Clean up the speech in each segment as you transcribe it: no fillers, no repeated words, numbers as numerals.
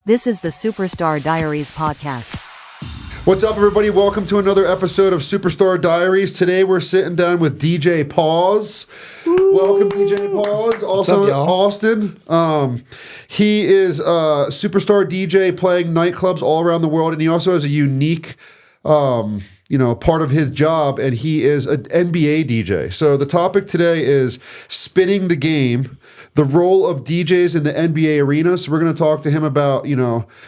This is the Superstar Diaries Podcast. What's up, everybody? Welcome to another episode of Superstar Diaries. Today we're sitting down with DJ Paws. Welcome, DJ Paws. Also in Austin. He is a superstar DJ playing nightclubs all around the world, and he also has a unique part of his job, and he is an NBA DJ. So the topic today is spinning the game, the role of DJs in the NBA arena. So we're going to talk to him about,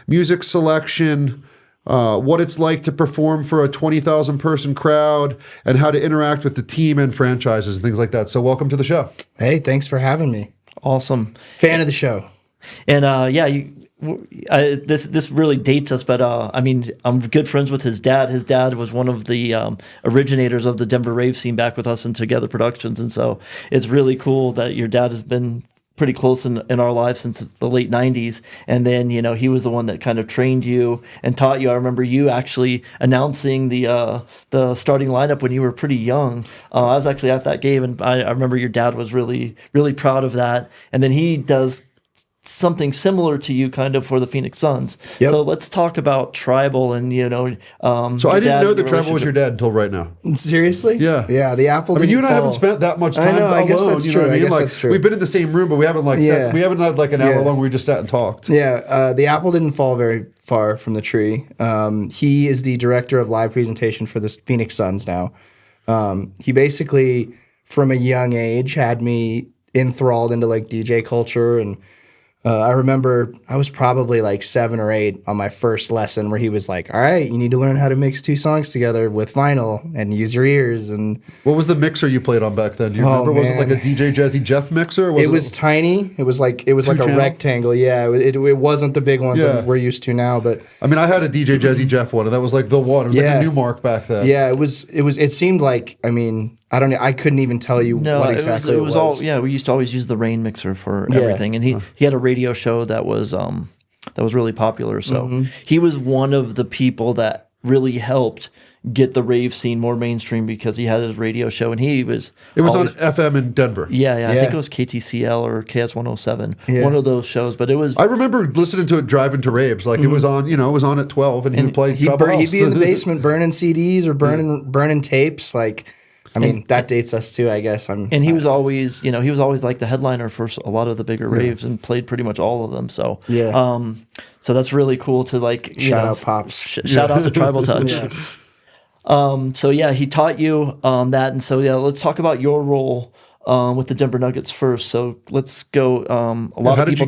music selection, what it's like to perform for a 20,000 person crowd, and how to interact with the team and franchises and things like that. So welcome to the show. Hey, thanks for having me. Awesome. Fan of the show. And this really dates us, but I'm good friends with his dad. His dad was one of the originators of the Denver rave scene back with us in Together Productions, and so it's really cool that your dad has been pretty close in our lives since the late 90s. And then, he was the one that kind of trained you and taught you. I remember you actually announcing the starting lineup when you were pretty young. I was actually at that game, and I remember your dad was really, really proud of that. And then he does something similar to you kind of for the Phoenix Suns. Yep. So let's talk about Tribal and, So I didn't know that Tribal was your dad until right now. Seriously? Yeah. Yeah, the apple didn't you and I fall. haven't spent that much time I know, alone. I guess that's true. That's true. We've been in the same room, but we haven't sat, we haven't had like an hour long where we just sat and talked. Yeah, the apple didn't fall very far from the tree. He is the director of live presentation for the Phoenix Suns now. He basically, from a young age, had me enthralled into like DJ culture, and I remember I was probably like 7 or 8 on my first lesson where he was like, all right, you need to learn how to mix 2 songs together with vinyl and use your ears. And what was the mixer you played on back then? Do you remember? Was it like a DJ Jazzy Jeff mixer? It was tiny. It was like a rectangle. Yeah, it wasn't the big ones that we're used to now. But I mean, I had a DJ Jazzy Jeff one, and that was like the one. It was like a Newmark back then. Yeah, it seemed like, I couldn't even tell you what exactly it was. We used to always use the Rain mixer for everything, and he had a radio show that was really popular. So he was one of the people that really helped get the rave scene more mainstream because he had his radio show, and it was on FM in Denver. Yeah, I think it was KTCL or KS 107, one of those shows. But it was. I remember listening to it driving to raves. Like it was on, it was on at 12, and he would play. He'd be in the basement burning CDs or burning tapes, like. That dates us too, I guess. He was always, like the headliner for a lot of the bigger raves and played pretty much all of them. So, so that's really cool to like shout out Pops, shout out to Tribal Touch. He taught you that, and so let's talk about your role with the Denver Nuggets first. So let's go. A lot of people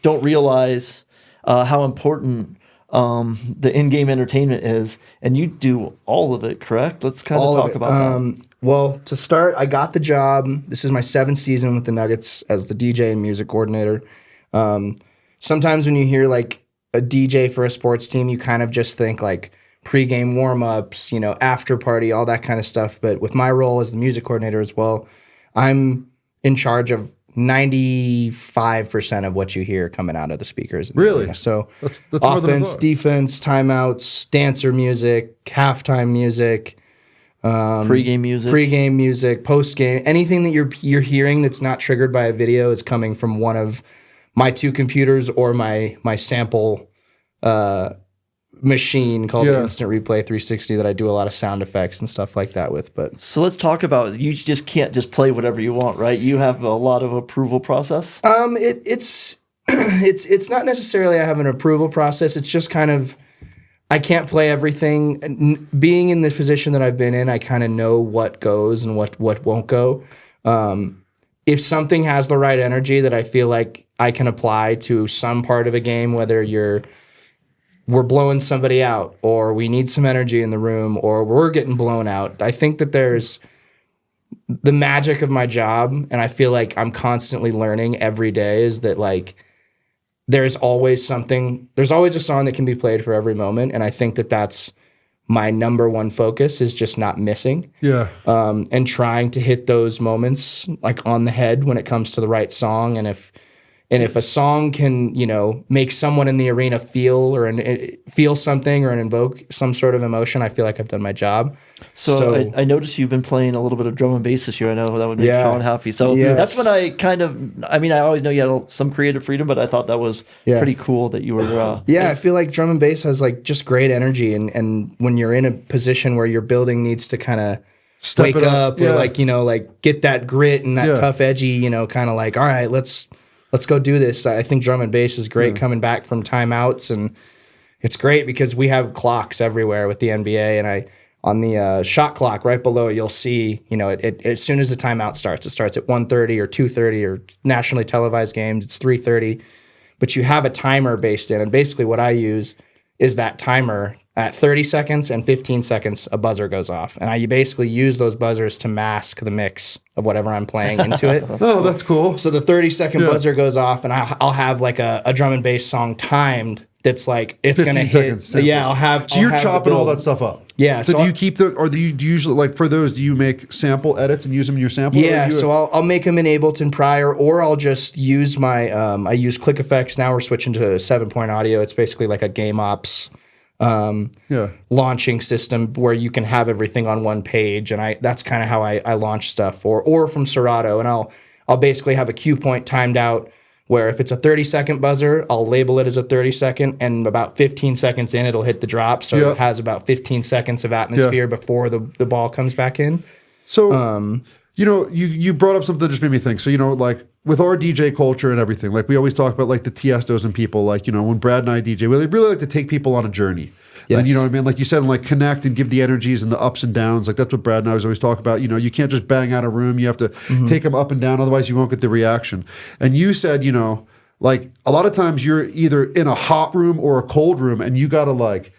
don't realize how important the in-game entertainment is, and you do all of it, correct? Let's kind of talk about that. Well, to start, I got the job. This is my 7th season with the Nuggets as the DJ and music coordinator. Sometimes when you hear like a DJ for a sports team, you kind of just think like pregame warm-ups, after party, all that kind of stuff. But with my role as the music coordinator as well, I'm in charge of 95% of what you hear coming out of the speakers. Really? So that's offense, defense, timeouts, dancer music, halftime music, pregame music, postgame, anything that you're hearing that's not triggered by a video is coming from one of my 2 computers or my sample machine called the Instant Replay 360 that I do a lot of sound effects and stuff like that with. But so let's talk about, you just can't just play whatever you want, right? You have a lot of approval process. It's not necessarily I have an approval process. It's just kind of I can't play everything. Being in this position that I've been in, I kind of know what goes and what won't go. If something has the right energy that I feel like I can apply to some part of a game, whether we're blowing somebody out, or we need some energy in the room, or we're getting blown out. I think that there's the magic of my job, and I feel like I'm constantly learning every day, is that like there's always a song that can be played for every moment, and I think that that's my number one focus, is just not missing. Yeah. And trying to hit those moments like on the head when it comes to the right song, and if And if a song can, make someone in the arena feel feel something or invoke some sort of emotion, I feel like I've done my job. So I noticed you've been playing a little bit of drum and bass this year. I know that would make Sean happy. So that's when I I always know you had some creative freedom, but I thought that was pretty cool that you were. I feel like drum and bass has like just great energy. And when you're in a position where your building needs to kind of wake up or like get that grit and that tough edgy, kind of like, all right, let's go do this. I think drum and bass is great coming back from timeouts, and it's great because we have clocks everywhere with the NBA, and on the shot clock right below you'll see, as soon as the timeout starts, it starts at 1:30 or 2:30 or nationally televised games, it's 3:30, but you have a timer based in, and basically what I use is that timer at 30 seconds and 15 seconds, a buzzer goes off. And I basically use those buzzers to mask the mix of whatever I'm playing into it. Oh, that's cool. So the 30-second buzzer goes off, and I'll have like a drum and bass song timed that's like, it's going to hit. So I'll have. So you're chopping all that stuff up. Yeah. So do you keep or do you usually, like for those, do you make sample edits and use them in your sample? Yeah. So I'll make them in Ableton prior, or I'll just use my, I use Click Effects. Now we're switching to 7-point audio. It's basically like a game ops launching system where you can have everything on one page, and that's kind of how I launch stuff, or from Serato, and I'll basically have a cue point timed out where if it's a 30-second buzzer, I'll label it as a 30-second, and about 15 seconds in, it'll hit the drop, so it has about 15 seconds of atmosphere before the ball comes back in. So, you brought up something that just made me think. So, like with our DJ culture and everything, like we always talk about like the Tiestos and people, like, when Brad and I DJ, we really like to take people on a journey. Yes. And you know what I mean? Like you said, and like connect and give the energies and the ups and downs. Like that's what Brad and I always talk about. You can't just bang out a room. You have to take them up and down. Otherwise you won't get the reaction. And you said, like a lot of times you're either in a hot room or a cold room, and you got to like,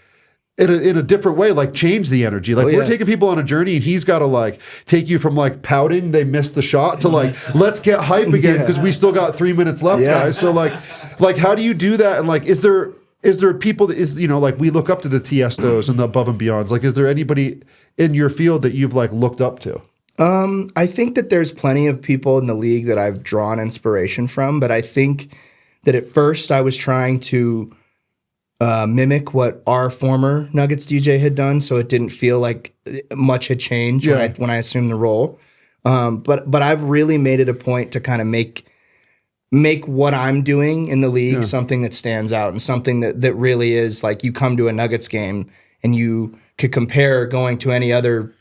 in a different way, like change the energy. Like we're taking people on a journey, and he's got to like take you from like pouting, they missed the shot, to like, let's get hype again because we still got 3 minutes left, guys. So like how do you do that? And like, is there people that is, like we look up to the Tiestos and the above and beyonds? Like, is there anybody in your field that you've like looked up to? I think that there's plenty of people in the league that I've drawn inspiration from, but I think that at first I was trying to mimic what our former Nuggets DJ had done, so it didn't feel like much had changed when I assumed the role. But I've really made it a point to kind of make what I'm doing in the league something that stands out, and something that really is like, you come to a Nuggets game and you could compare going to any other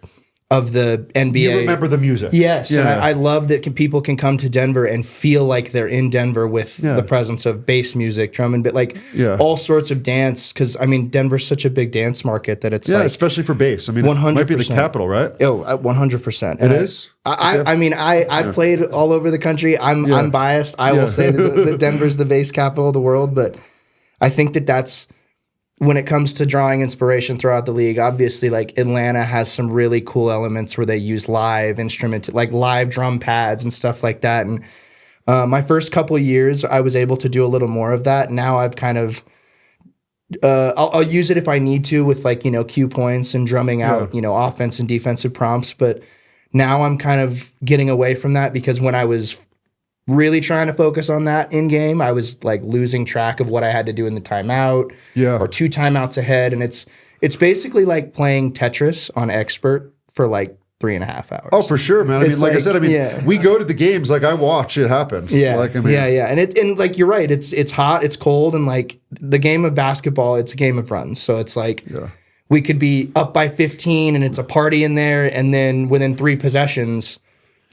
of the NBA. You remember the music. Yes. Yeah. And I love that people can come to Denver and feel like they're in Denver with the presence of bass music, drum and all sorts of dance. Because, I mean, Denver's such a big dance market that it's like... especially for bass. I mean, 100%. It might be the capital, right? Oh, 100%. It is? I've played all over the country. I'm biased. I will say that Denver's the bass capital of the world, but I think that's... When it comes to drawing inspiration throughout the league, obviously, like Atlanta has some really cool elements where they use live instrument, like live drum pads and stuff like that. And my first couple of years, I was able to do a little more of that. Now I've kind of, I'll use it if I need to with like, cue points and drumming out, offense and defensive prompts. But now I'm kind of getting away from that, because when I was really trying to focus on that in game, I was like losing track of what I had to do in the timeout, or 2 timeouts ahead, and it's basically like playing Tetris on expert for like 3.5 hours. Oh, for sure, man. I mean, like I said, we go to the games, like I watch it happen. Yeah, and like you're right. It's hot, it's cold, and like the game of basketball, it's a game of runs. So it's like we could be up by 15, and it's a party in there, and then within 3 possessions,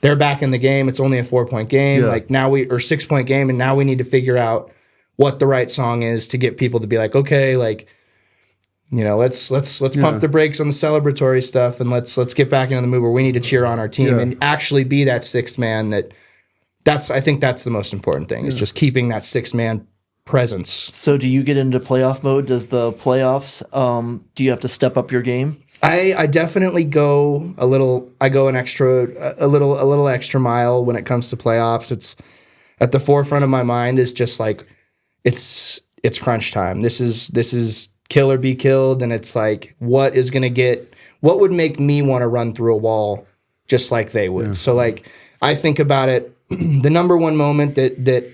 they're back in the game. It's only a 4-point game. Like now or 6-point game, and now we need to figure out what the right song is to get people to be like, okay, like, let's pump the brakes on the celebratory stuff, and let's get back into the mood where we need to cheer on our team and actually be that 6th man. I think that's the most important thing, is just keeping that 6th man presence. So do you get into playoff mode? Does the playoffs, do you have to step up your game? I definitely go a little extra mile when it comes to playoffs. It's at the forefront of my mind, is just like, it's crunch time. This is kill or be killed. And it's like, what would make me want to run through a wall just like they would. So like, I think about it, the number one moment that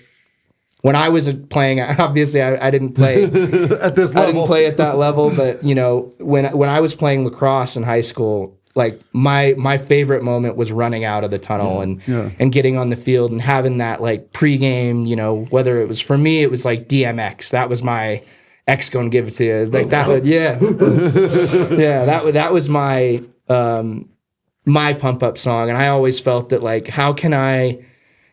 when I was playing, obviously I didn't play at this level. I didn't play at that level, but you know, when I was playing lacrosse in high school, like my favorite moment was running out of the tunnel and getting on the field and having that like pregame, you know, whether it was for me, it was like DMX. That was my X gonna give it to you. It's like that would, that was my my pump up song. And I always felt that like, how can I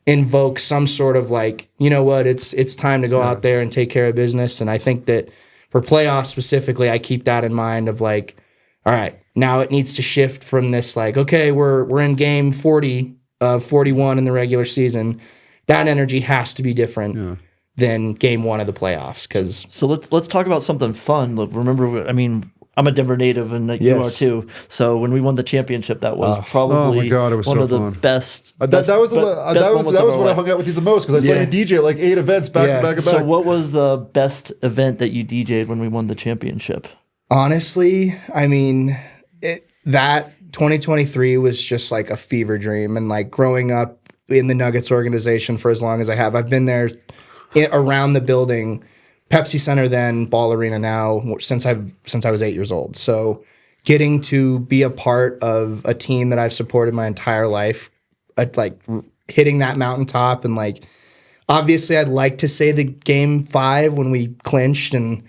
invoke some sort of like, you know what, it's time to go out there and take care of business. And I think that for playoffs specifically, I keep that in mind of like, all right, now it needs to shift from this like, okay, we're in game 40 of 41 in the regular season. That energy has to be different than game 1 of the playoffs. So let's talk about something fun. Look, remember, I mean, I'm a Denver native, and you are too. So when we won the championship, that was probably one of the best. That was what I hung out with you the most, because I played a DJ like 8 events back to back. So what was the best event that you DJ'd when we won the championship? Honestly, I mean, that 2023 was just like a fever dream, and like growing up in the Nuggets organization for as long as I have, I've been there around the building. Pepsi Center then, Ball Arena now, since I was 8 years old. So getting to be a part of a team that I've supported my entire life, like hitting that mountaintop, and like obviously I'd like to say the game 5 when we clinched, and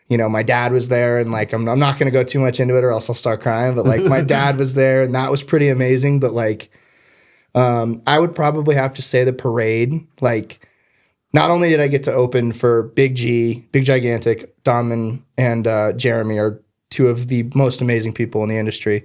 you know, my dad was there, and like I'm not going to go too much into it or else I'll start crying, but like my dad was there, and that was pretty amazing. But like I would probably have to say the parade. Like, not only did I get to open for Big Gigantic, Dom and Jeremy are 2 of the most amazing people in the industry.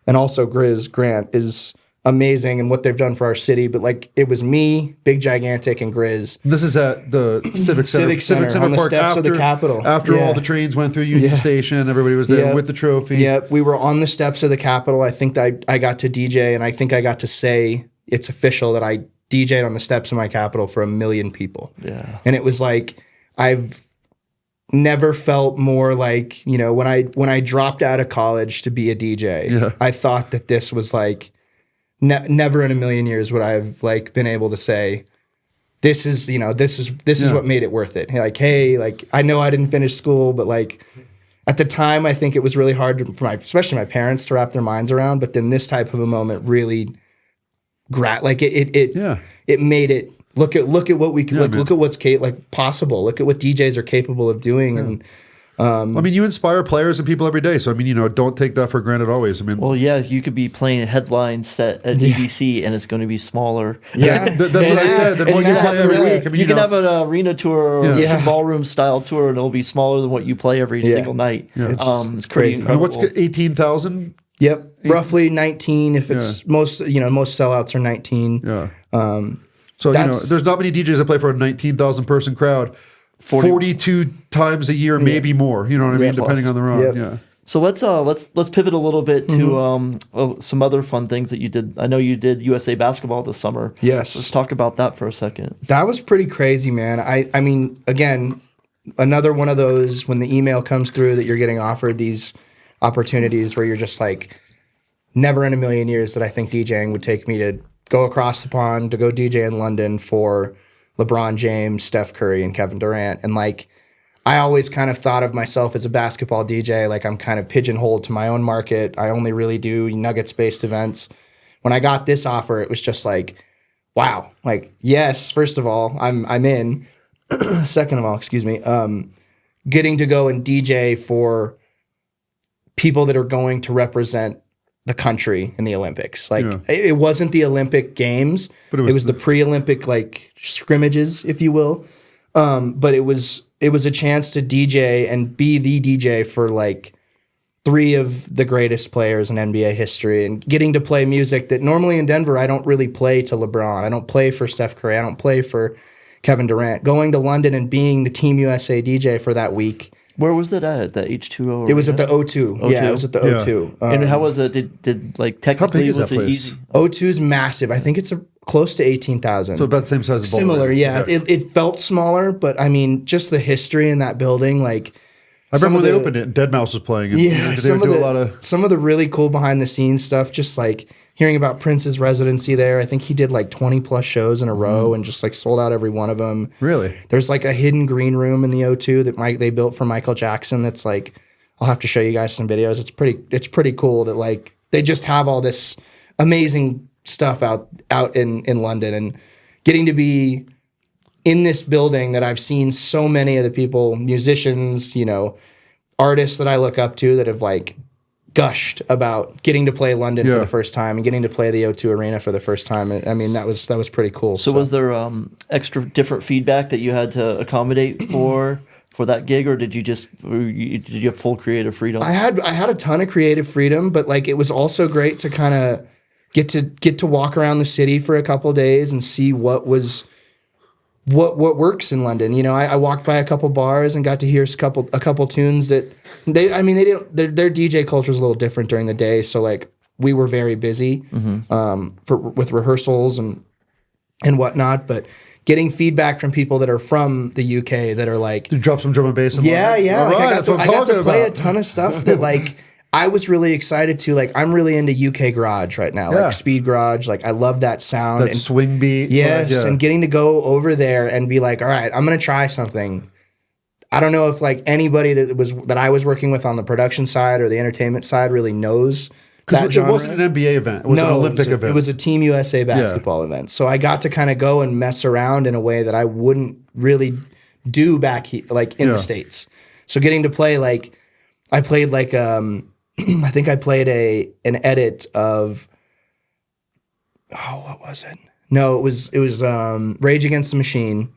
And also Grant is amazing in what they've done for our city. But like, it was me, Big Gigantic, and Grizz. This is at the Civic Center on the Park steps of the Capitol. After all the trains went through Union Station, everybody was there with the trophy. Yep, we were on the steps of the Capitol. I think that I got to DJ, and I think I got to say it's official that I DJ'd on the steps of my Capitol for 1 million people. Yeah. And it was like, I've never felt more like, you know, when I dropped out of college to be a DJ, I thought that this was like, never in a million years would I have like been able to say, this is what made it worth it. Like, hey, like, I know I didn't finish school, but like at the time, I think it was really hard for especially my parents to wrap their minds around. But then this type of a moment really it made it look at what we can look at what's possible. Look at what DJs are capable of doing. And I mean, you inspire players and people every day. So I mean, you know, don't take that for granted always. I mean, well, yeah, you could be playing a headline set at BBC and it's going to be smaller. Yeah, that's what I said. Then what you play every week. I mean, you can have an arena tour or a ballroom style tour, and it'll be smaller than what you play every single night. Yeah. It's crazy. I mean, what's 18,000? Yep, roughly 19. If it's most sellouts are 19. Yeah. So you know, there's not many DJs that play for a 19,000 person crowd, 42 times a year, maybe more. You know what I mean, depending on the run. Yep. Yeah. So let's pivot a little bit to some other fun things that you did. I know you did USA basketball this summer. Yes. Let's talk about that for a second. That was pretty crazy, man. I mean, again, another one of those when the email comes through that you're getting offered these opportunities where you're just like, never in a million years that I think DJing would take me to go across the pond to go DJ in London for LeBron James, Steph Curry, and Kevin Durant. And like, I always kind of thought of myself as a basketball DJ, like I'm kind of pigeonholed to my own market. I only really do Nuggets-based events. When I got this offer, it was just like, wow. Like, yes, first of all, I'm in. Second of all, excuse me, getting to go and DJ for people that are going to represent the country in the Olympics. Like it wasn't the Olympic Games, but it was the pre-Olympic like scrimmages, if you will. But it was a chance to DJ and be the DJ for like 3 of the greatest players in NBA history, and getting to play music that normally in Denver I don't really play to LeBron. I don't play for Steph Curry. I don't play for Kevin Durant. Going to London and being the Team USA DJ for that week. Where was that at? The H2O? It was at the O2. Yeah, it was at the O2. And how was it? Did like technically was it easy? O2 is massive. I think it's close to 18,000. So about the same size as Boulder. Similar, yeah. It felt smaller, but I mean, just the history in that building, like I remember when they opened it and Deadmau5 was playing. And some of the really cool behind the scenes stuff, just like hearing about Prince's residency there. I think he did like 20 plus shows in a row and just like sold out every one of them. Really? There's like a hidden green room in the O2 that they built for Michael Jackson. That's like, I'll have to show you guys some videos. It's pretty cool that like they just have all this amazing stuff out in London, and getting to be in this building that I've seen so many of the people, musicians, you know, artists that I look up to that have like gushed about getting to play London for the first time and getting to play the O2 Arena for the first time. I mean, that was pretty cool. So was there extra different feedback that you had to accommodate for that gig, or did you have full creative freedom? I had a ton of creative freedom, but like it was also great to kind of get to walk around the city for a couple of days and see what works in London. You know, I walked by a couple bars and got to hear a couple tunes that their DJ culture is a little different during the day. So like we were very busy with rehearsals and whatnot, but getting feedback from people that are from the UK that are like, you drop some drum and bass. Like I got to play a ton of stuff that like I was really excited to. Like I'm really into UK garage right now, like speed garage. Like I love that sound, that swing beat. Yes, and getting to go over there and be like, all right, I'm gonna try something. I don't know if like anybody that I was working with on the production side or the entertainment side really knows. Because it wasn't an NBA event. It was an Olympic event. It was a Team USA basketball event. So I got to kind of go and mess around in a way that I wouldn't really do back like in the States. So getting to play like, I played like, I think I played an edit of, what was it? No, it was Rage Against the Machine,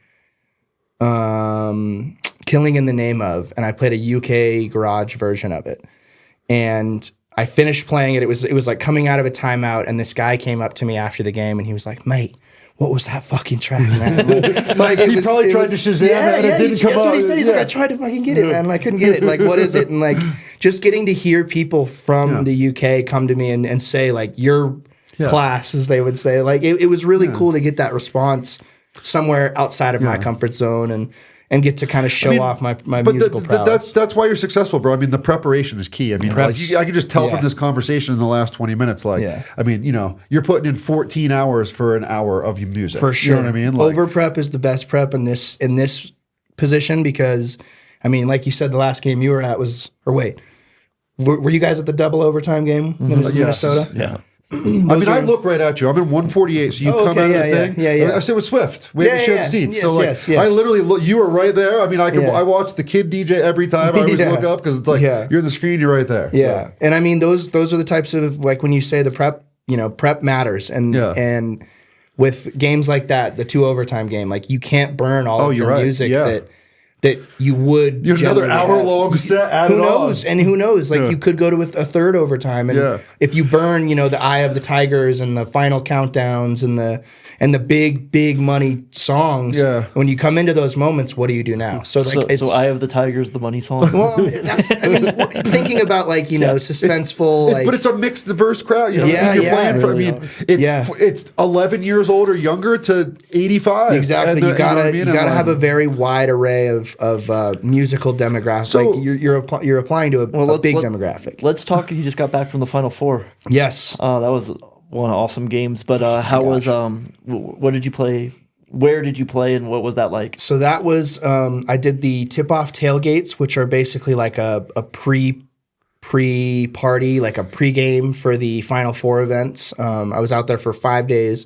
Killing in the Name of, and I played a UK garage version of it. And I finished playing it. It was like coming out of a timeout, and this guy came up to me after the game, and he was like, "Mate, what was that fucking track, man?" He probably tried to Shazam it, and it didn't come out. That's what he said. He's like, "I tried to fucking get it, man, and I couldn't get it. Like, what is it?" And like, just getting to hear people from the UK come to me and say like, "Your class," as they would say. Like, it was really cool to get that response somewhere outside of my comfort zone and get to kind of show off my musical prowess. That's why you're successful, bro. I mean, the preparation is key. I mean, like, I can just tell from this conversation in the last 20 minutes, like, I mean, you know, you're putting in 14 hours for an hour of your music. For sure. You know what I mean? Like, over prep is the best prep in this position because, I mean, like you said, the last game you were at was, were you guys at the double overtime game in Minnesota? Yeah. I mean, I look right at you. I'm in 148, so you come out of the thing. Yeah. I sit with Swift. We have to share the seats. So, like, I literally look, you were right there. I mean, I watch the kid DJ every time. I always look up because it's like, you're in the screen, you're right there. Yeah. So. And I mean, those are the types of, like, when you say the prep, you know, prep matters. And with games like that, the 2 overtime game, like, you can't burn all of your music that you would. You're another hour-long set. Who knows? And who knows? Like, you could go to a third overtime, and if you burn, you know, the Eye of the Tigers and the Final Countdowns and the big money songs. When you come into those moments, what do you do now? So like, so Eye of the Tigers, the money song. Well, thinking about like, you know, suspenseful, but it's a mixed, diverse crowd. You know, you're playing for. I mean, it's 11 years old or younger to 85. Exactly. You gotta have a very wide array of musical demographics. So, like you're applying to a big demographic. Let's talk. You just got back from the Final Four. Yes. That was one awesome games. But was what did you play? Where did you play, and what was that like? So that was I did the tip-off tailgates, which are basically like a pre-party, like a pre-game for the Final Four events. I was out there for 5 days.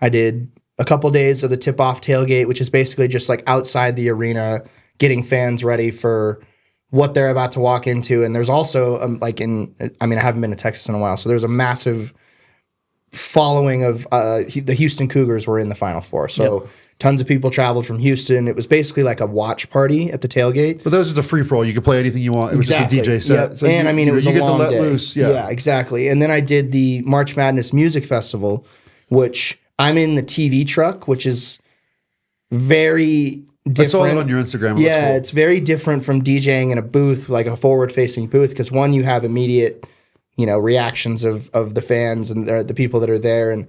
I did a couple days of the tip-off tailgate, which is basically just like outside the arena, getting fans ready for what they're about to walk into. And there's also I haven't been to Texas in a while, so there's a massive following of the Houston Cougars were in the Final Four. So tons of people traveled from Houston. It was basically like a watch party at the tailgate. But those are the free-for-all. You could play anything you want. It was just a DJ set. Yep. So and it was a long day. Loose. Yeah, exactly. And then I did the March Madness Music Festival, which I'm in the TV truck, which is very different. I saw it on your Instagram. Yeah, cool. It's very different from DJing in a booth, like a forward-facing booth, because one, you have immediate, you know, reactions of the fans and the people that are there, and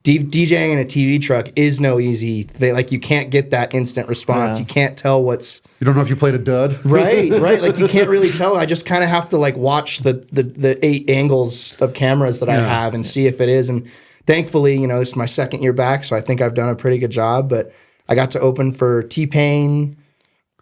DJing in a TV truck is no easy thing. Like, you can't get that instant response. Yeah. You can't tell what's You don't know if you played a dud. right. Like, you can't really tell. I just kind of have to like watch the 8 angles of cameras that I have and see if it is. And thankfully, you know, this is my second year back, so I think I've done a pretty good job. But I got to open for T-Pain,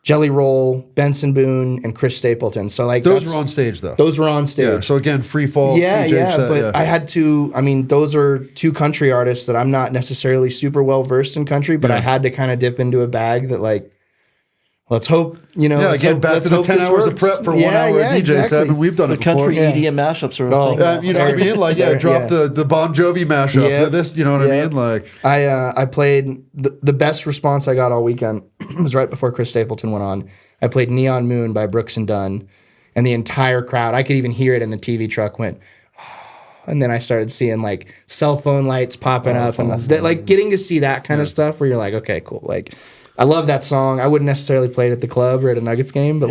Jelly Roll, Benson Boone, and Chris Stapleton. So like Those were on stage though. Those were on stage. Yeah. So again, free fall. Yeah, DJ yeah. set, But I had to. I mean, those are 2 country artists that I'm not necessarily super well versed in country, but I had to kind of dip into a bag that like. Let's hope, you know. Yeah, again, back to the 10 hours of prep for 1 hour DJ set. And we've done it before. Country EDM mashups are a thing. You know what I mean? Like, drop the Bon Jovi mashup. Yeah. This, you know what I mean? Like, I played the best response I got all weekend was right before Chris Stapleton went on. I played Neon Moon by Brooks and Dunn, and the entire crowd, I could even hear it in the TV truck, went, and then I started seeing like cell phone lights popping up, and like getting to see that kind of stuff where you're like, okay, cool. Like, I love that song. I wouldn't necessarily play it at the club or at a Nuggets game, but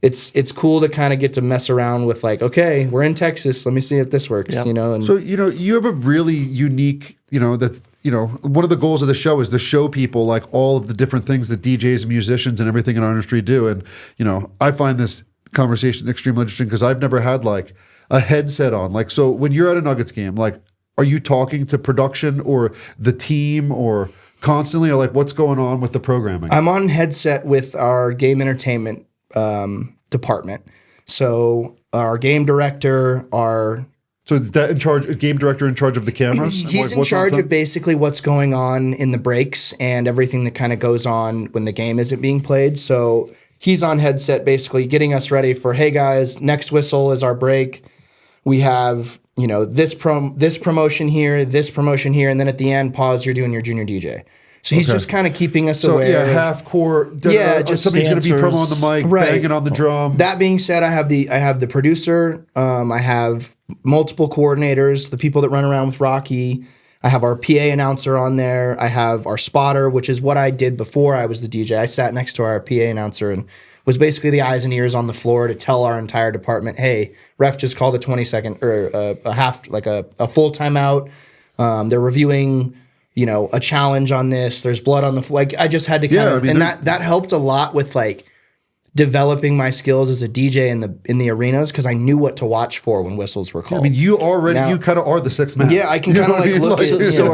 it's cool to kind of get to mess around with like, okay, we're in Texas. Let me see if this works, you know? And so, you know, you have a really unique, you know, that's, you know, one of the goals of the show is to show people like all of the different things that DJs and musicians and everything in our industry do. And, you know, I find this conversation extremely interesting because I've never had like a headset on. Like, so when you're at a Nuggets game, like, are you talking to production or the team or constantly, or like what's going on with the programming? I'm on headset with our game entertainment department. So our game director, So is that in charge, game director in charge of the cameras? He's in charge of basically what's going on in the breaks and everything that kind of goes on when the game isn't being played. So he's on headset basically getting us ready for, hey guys, next whistle is our break. We have, you know, this promotion here, and then at the end, Paws, you're doing your junior DJ. So he's just kind of keeping us aware. So half core. Just somebody's going to be promo on the mic, banging on the drum. That being said, I have the producer. I have multiple coordinators, the people that run around with Rocky. I have our PA announcer on there. I have our spotter, which is what I did before I was the DJ. I sat next to our PA announcer and was basically the eyes and ears on the floor to tell our entire department, hey, ref just called a 20-second or a full timeout. They're reviewing, you know, a challenge on this. There's blood on the floor. Like, I just had to that helped a lot with like developing my skills as a DJ in the arenas because I knew what to watch for when whistles were called. I mean, you kind of are the sixth man. Yeah, I can kind of like look at. So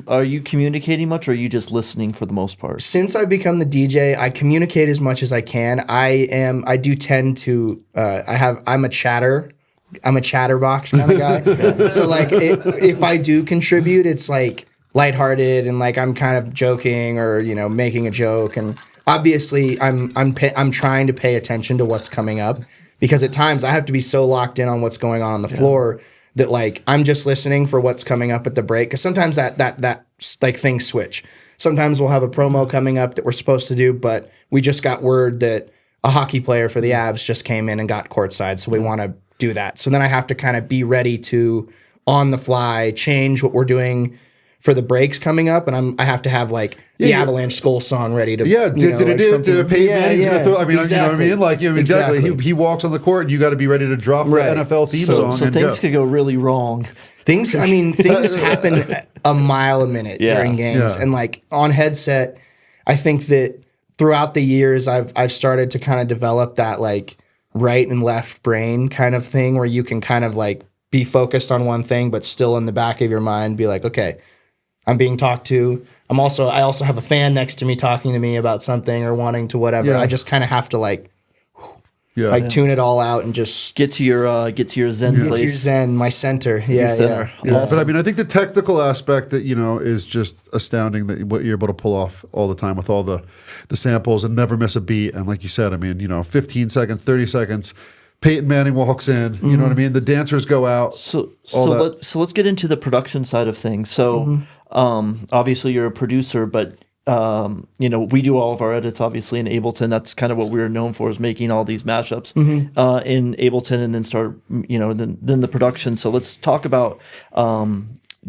are you communicating much, or are you just listening for the most part? Since I've become the DJ, I communicate as much as I can. I do tend to. I'm a chatterbox kind of guy. So like, if I do contribute, it's like lighthearted and like I'm kind of joking or, you know, making a joke. And obviously I'm trying to pay attention to what's coming up because at times I have to be so locked in on what's going on the floor that like I'm just listening for what's coming up at the break. Because sometimes that like things switch. Sometimes we'll have a promo coming up that we're supposed to do, but we just got word that a hockey player for the Avs just came in and got courtside, so we want to do that. So then I have to kind of be ready to on the fly change what we're doing for the breaks coming up, and I have to have like the Avalanche Skull song ready to Peyton Manning's gonna throw. I mean, exactly. You know what I mean? Like, you know, exactly. He walks on the court, and you got to be ready to drop the NFL theme song. So things could go really wrong. Things happen a mile a minute during games, and like on headset, I think that throughout the years, I've started to kind of develop that like right and left brain kind of thing where you can kind of like be focused on one thing, but still in the back of your mind be like, okay, I'm being talked to. I also have a fan next to me talking to me about something or wanting to whatever. I just kind of have to like tune it all out and just get to your zen place. To your zen, my center. Yeah. But I mean, I think the technical aspect that, you know, is just astounding that what you're able to pull off all the time with all the samples and never miss a beat. And like you said, I mean, you know, 15 seconds, 30 seconds, Peyton Manning walks in, you know what I mean? The dancers go out. So let's get into the production side of things. So obviously you're a producer, but you know, we do all of our edits obviously in Ableton. That's kind of what we're known for, is making all these mashups in Ableton and then start, you know, then the production. So let's talk about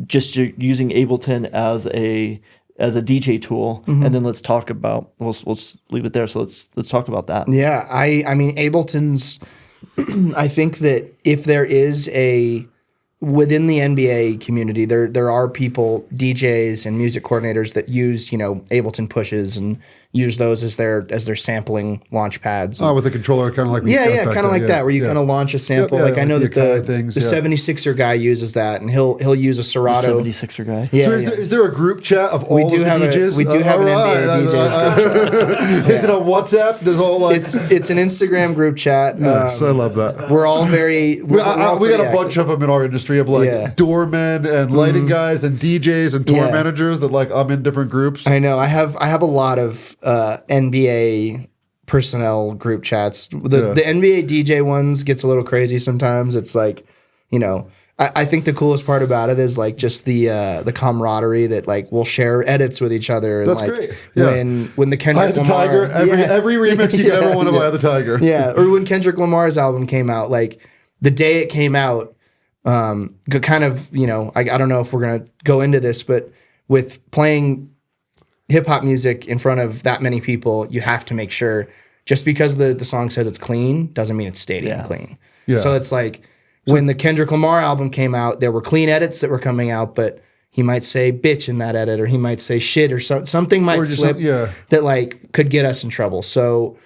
just using Ableton as a DJ tool, and then let's talk about we'll just leave it there. So let's talk about that. Yeah, I mean Ableton's I think that if there is a within the NBA community, there are people, DJs and music coordinators that use, Ableton pushes and use those as their sampling launch pads. Oh, with the controller, kind of like kind of like that, where you kind of launch a sample. I know that the 76er guy uses that, and he'll use a Serato. The 76er guy. Yeah. So is there a group chat of all the DJs? We do have an NBA DJs group chat. Is it on WhatsApp? There's all like it's an Instagram group chat. Yes, I love that. We're all very. We got a bunch of them in our industry of doormen and lighting guys and DJs and tour managers that I'm in different groups. I know. I have a lot of NBA personnel group chats. The NBA DJ ones gets a little crazy sometimes. It's I think the coolest part about it is just the camaraderie that we'll share edits with each other. And That's great. When the Kendrick Lamar Tiger, every remix you could ever want to buy the Tiger. Yeah, or when Kendrick Lamar's album came out, the day it came out, kind of, I don't know if we're gonna go into this, but with playing hip hop music in front of that many people, you have to make sure. Just because the song says it's clean doesn't mean it's stadium clean. Yeah. So it's when the Kendrick Lamar album came out, there were clean edits that were coming out, but he might say bitch in that edit, or he might say shit, or something might slip that could get us in trouble. So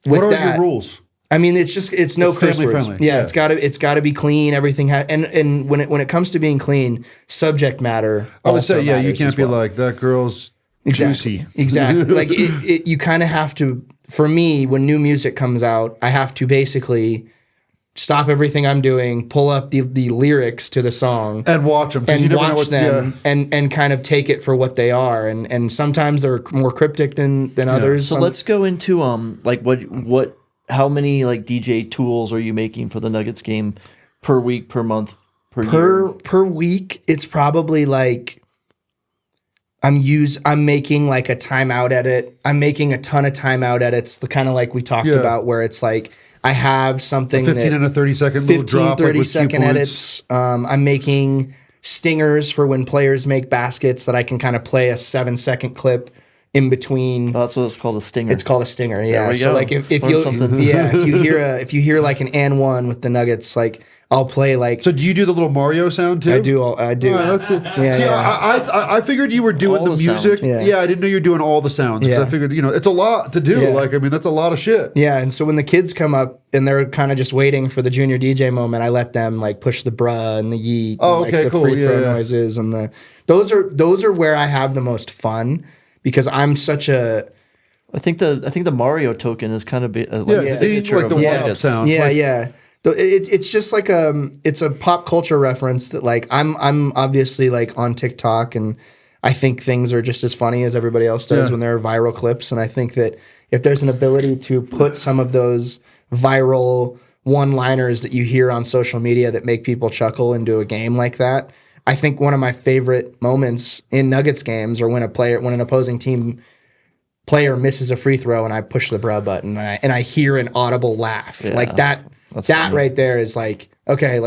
what are your rules? I mean, it's no curse words. Friendly. Yeah, it's got to be clean. Everything and when it comes to being clean, subject matter. I would say you can't be like that girl's juicy. Exactly. You kind of have to. For me, when new music comes out, I have to basically stop everything I'm doing, pull up the lyrics to the song, and watch them, and kind of take it for what they are. And sometimes they're more cryptic than others. So let's go into what. How many DJ tools are you making for the Nuggets game per week, per month, per year? Per week? It's probably I'm making a timeout edit. I'm making a ton of timeout edits, the kind of we talked about, where it's I have something 15 and a 30-second little drop, 30-second edits. I'm making stingers for when players make baskets that I can kind of play a 7-second clip in between. Oh, that's what it's called, a stinger. It's called a stinger. Yeah. So if you hear an and one with the Nuggets, I'll play So do you do the little Mario sound too? I do. That's it. I figured you were doing all the music. I didn't know you were doing all the sounds, because I figured it's a lot to do. That's a lot of shit. Yeah, and so when the kids come up and they're kind of just waiting for the junior DJ moment, I let them push the bruh and the yeet. Oh, and, okay, the cool. Free throw noises and those are where I have the most fun, because I'm such a. I think the Mario token is kind of the one-up sound. Yeah. It's just it's a pop culture reference that I'm obviously on TikTok, and I think things are just as funny as everybody else does when there are viral clips. And I think that if there's an ability to put some of those viral one-liners that you hear on social media that make people chuckle into a game like that, I think one of my favorite moments in Nuggets games are when an opposing team player misses a free throw and I push the bruh button and I hear an audible laugh that. That funny. Right there is okay,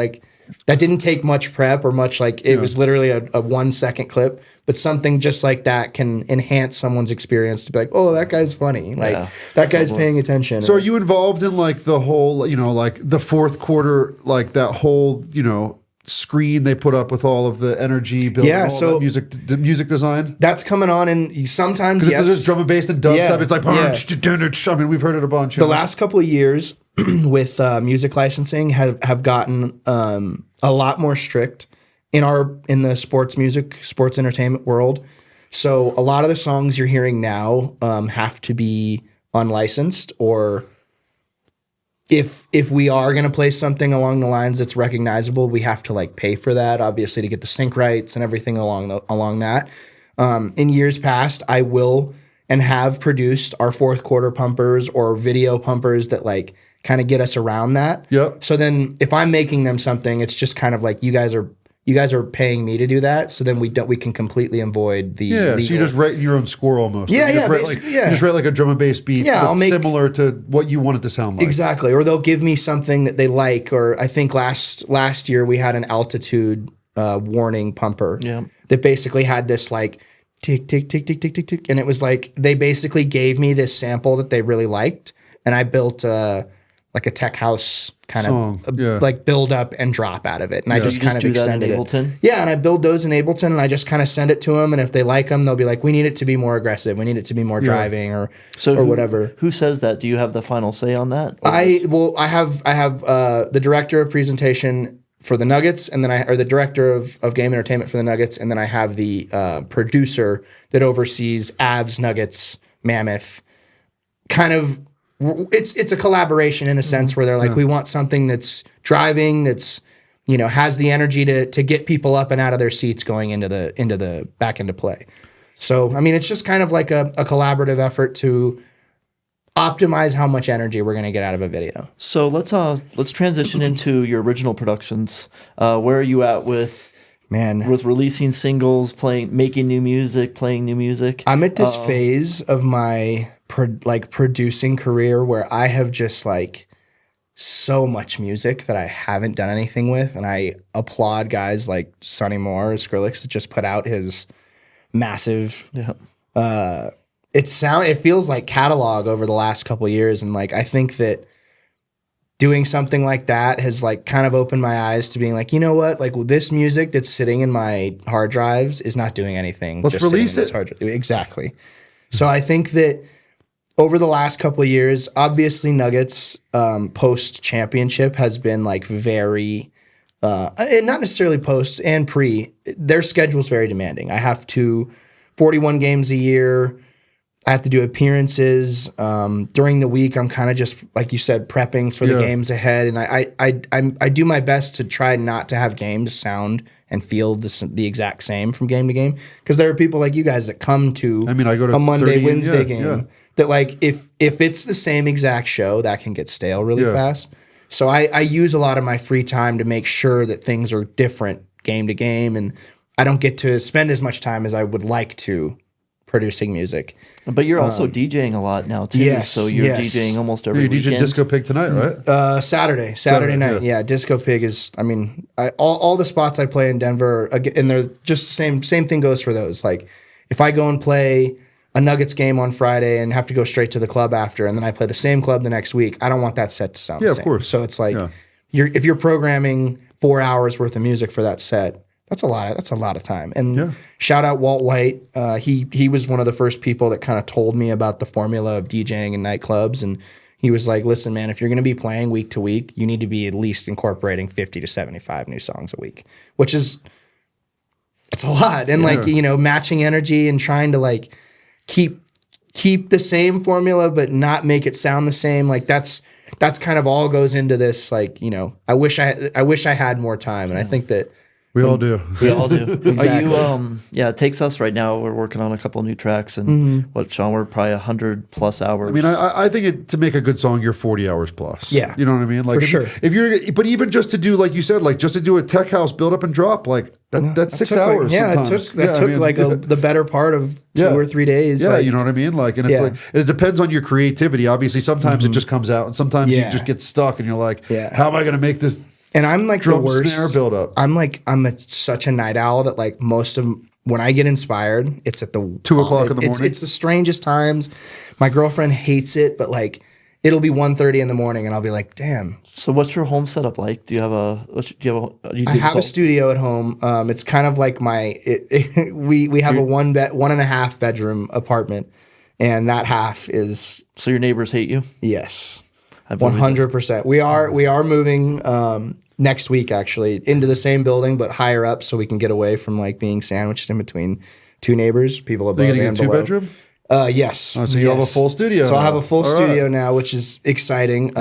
that didn't take much prep or much it was literally a 1-second clip, but something just like that can enhance someone's experience to be oh, that guy's funny. That guy's paying attention. So are you involved in the whole, the fourth quarter, that whole, screen they put up with all of the energy building, all that music design? That's coming on, and sometimes if there's drum and bass and dub stuff, it's I mean, we've heard it a bunch. The last couple of years with music licensing have gotten a lot more strict in the sports entertainment world. So a lot of the songs you're hearing now have to be unlicensed, or if we are going to play something along the lines that's recognizable, we have to pay for that, obviously, to get the sync rights and everything along that. In years past, I will and have produced our fourth quarter pumpers or video pumpers that kind of get us around that. Yep. So then if I'm making them something, it's just kind of you guys are paying me to do that. So then we can completely avoid the legal. So you just write your own score almost. Yeah, you just write a drum and bass beat. Yeah, I'll make similar to what you want it to sound like. Exactly. Or they'll give me something that they like. Or I think last year we had an altitude warning pumper. Yeah. That basically had this tick, tick, tick, tick, tick, tick, tick. And it was they basically gave me this sample that they really liked. And I built like a tech house kind of yeah. like build up and drop out of it. And I just kind of extended it. Ableton? Yeah, and I build those in Ableton and I just kind of send it to them. And if they like them, they'll be like, we need it to be more aggressive. We need it to be more driving or whatever. Who says that? Do you have the final say on that? I have the director of presentation for the Nuggets, and then or the director of game entertainment for the Nuggets, and then I have the producer that oversees Avs, Nuggets, Mammoth. Kind of, it's a collaboration in a sense where they're like, we want something that's driving, that's has the energy to get people up and out of their seats going into the back into play. So I mean, it's just kind of like a collaborative effort to optimize how much energy we're going to get out of a video. So let's transition into your original productions. Where are you at with releasing singles, making new music, playing new music? I'm at this phase of my producing career where I have just like so much music that I haven't done anything with, and I applaud guys like Sonny Moore or Skrillex that just put out his massive. Yeah. It feels like catalog over the last couple of years, and like I think that doing something like that has like kind of opened my eyes to being like, you know what, like this music that's sitting in my hard drives is not doing anything. Let's just release it. Exactly. So I think that over the last couple of years, obviously Nuggets post championship has been like very, and not necessarily post and pre. Their schedule's very demanding. I have 41 games a year. I have to do appearances during the week. I'm kind of just, like you said, prepping for the games ahead, and I do my best to try not to have games sound and feel the exact same from game to game, because there are people like you guys that come to, I go to a Monday, Wednesday game that like if it's the same exact show, that can get stale really fast. So I use a lot of my free time to make sure that things are different game to game, and I don't get to spend as much time as I would like to producing music. But you're also DJing a lot now too. Yes, so you're DJing almost every weekend. You're DJing Disco Pig tonight, right? Saturday night. Yeah, Disco Pig is. I mean, all the spots I play in Denver, and they're just the same thing goes for those. Like, if I go and play a Nuggets game on Friday and have to go straight to the club after, and then I play the same club the next week, I don't want that set to sound the same. Of course. So it's like if you're programming 4 hours worth of music for that set, that's a lot of time. And shout out Walt White. He was one of the first people that kind of told me about the formula of DJing in nightclubs. And he was like, listen, man, if you're going to be playing week to week, you need to be at least incorporating 50 to 75 new songs a week, which is, it's a lot. And matching energy and trying to like keep the same formula, but not make it sound the same. Like that's kind of all goes into this. Like, I wish I had more time. And I think that, we all do. We all do. Exactly. Are you, it takes us right now. We're working on a couple of new tracks, and Sean, we're probably 100+ hours. I mean, I think to make a good song, you're 40 hours plus. Yeah. You know what I mean? Like, for sure. But even just to do, like you said, like just to do a tech house build up and drop, like that's 6 hours. That took the better part of 2 or 3 days. Yeah, you know what I mean? Like, and it's like, it depends on your creativity. Obviously, sometimes it just comes out, and sometimes you just get stuck, and you're like, how am I going to make this? And I'm like drum the worst snare build up. I'm such a night owl that like most of when I get inspired, it's at the 2 o'clock in the morning. It's the strangest times. My girlfriend hates it, but like it'll be 1:30 in the morning, and I'll be like, damn. So what's your home setup like? Do you have I have a studio at home. It's kind of like we have a 1.5 bedroom apartment, and that half is. So your neighbors hate you? Yes. 100%. We are moving next week actually into the same building but higher up, so we can get away from like being sandwiched in between 2 neighbors, people above and below. 2-bedroom? Yes. Oh, so you have a full studio. So I have a full studio now, which is exciting.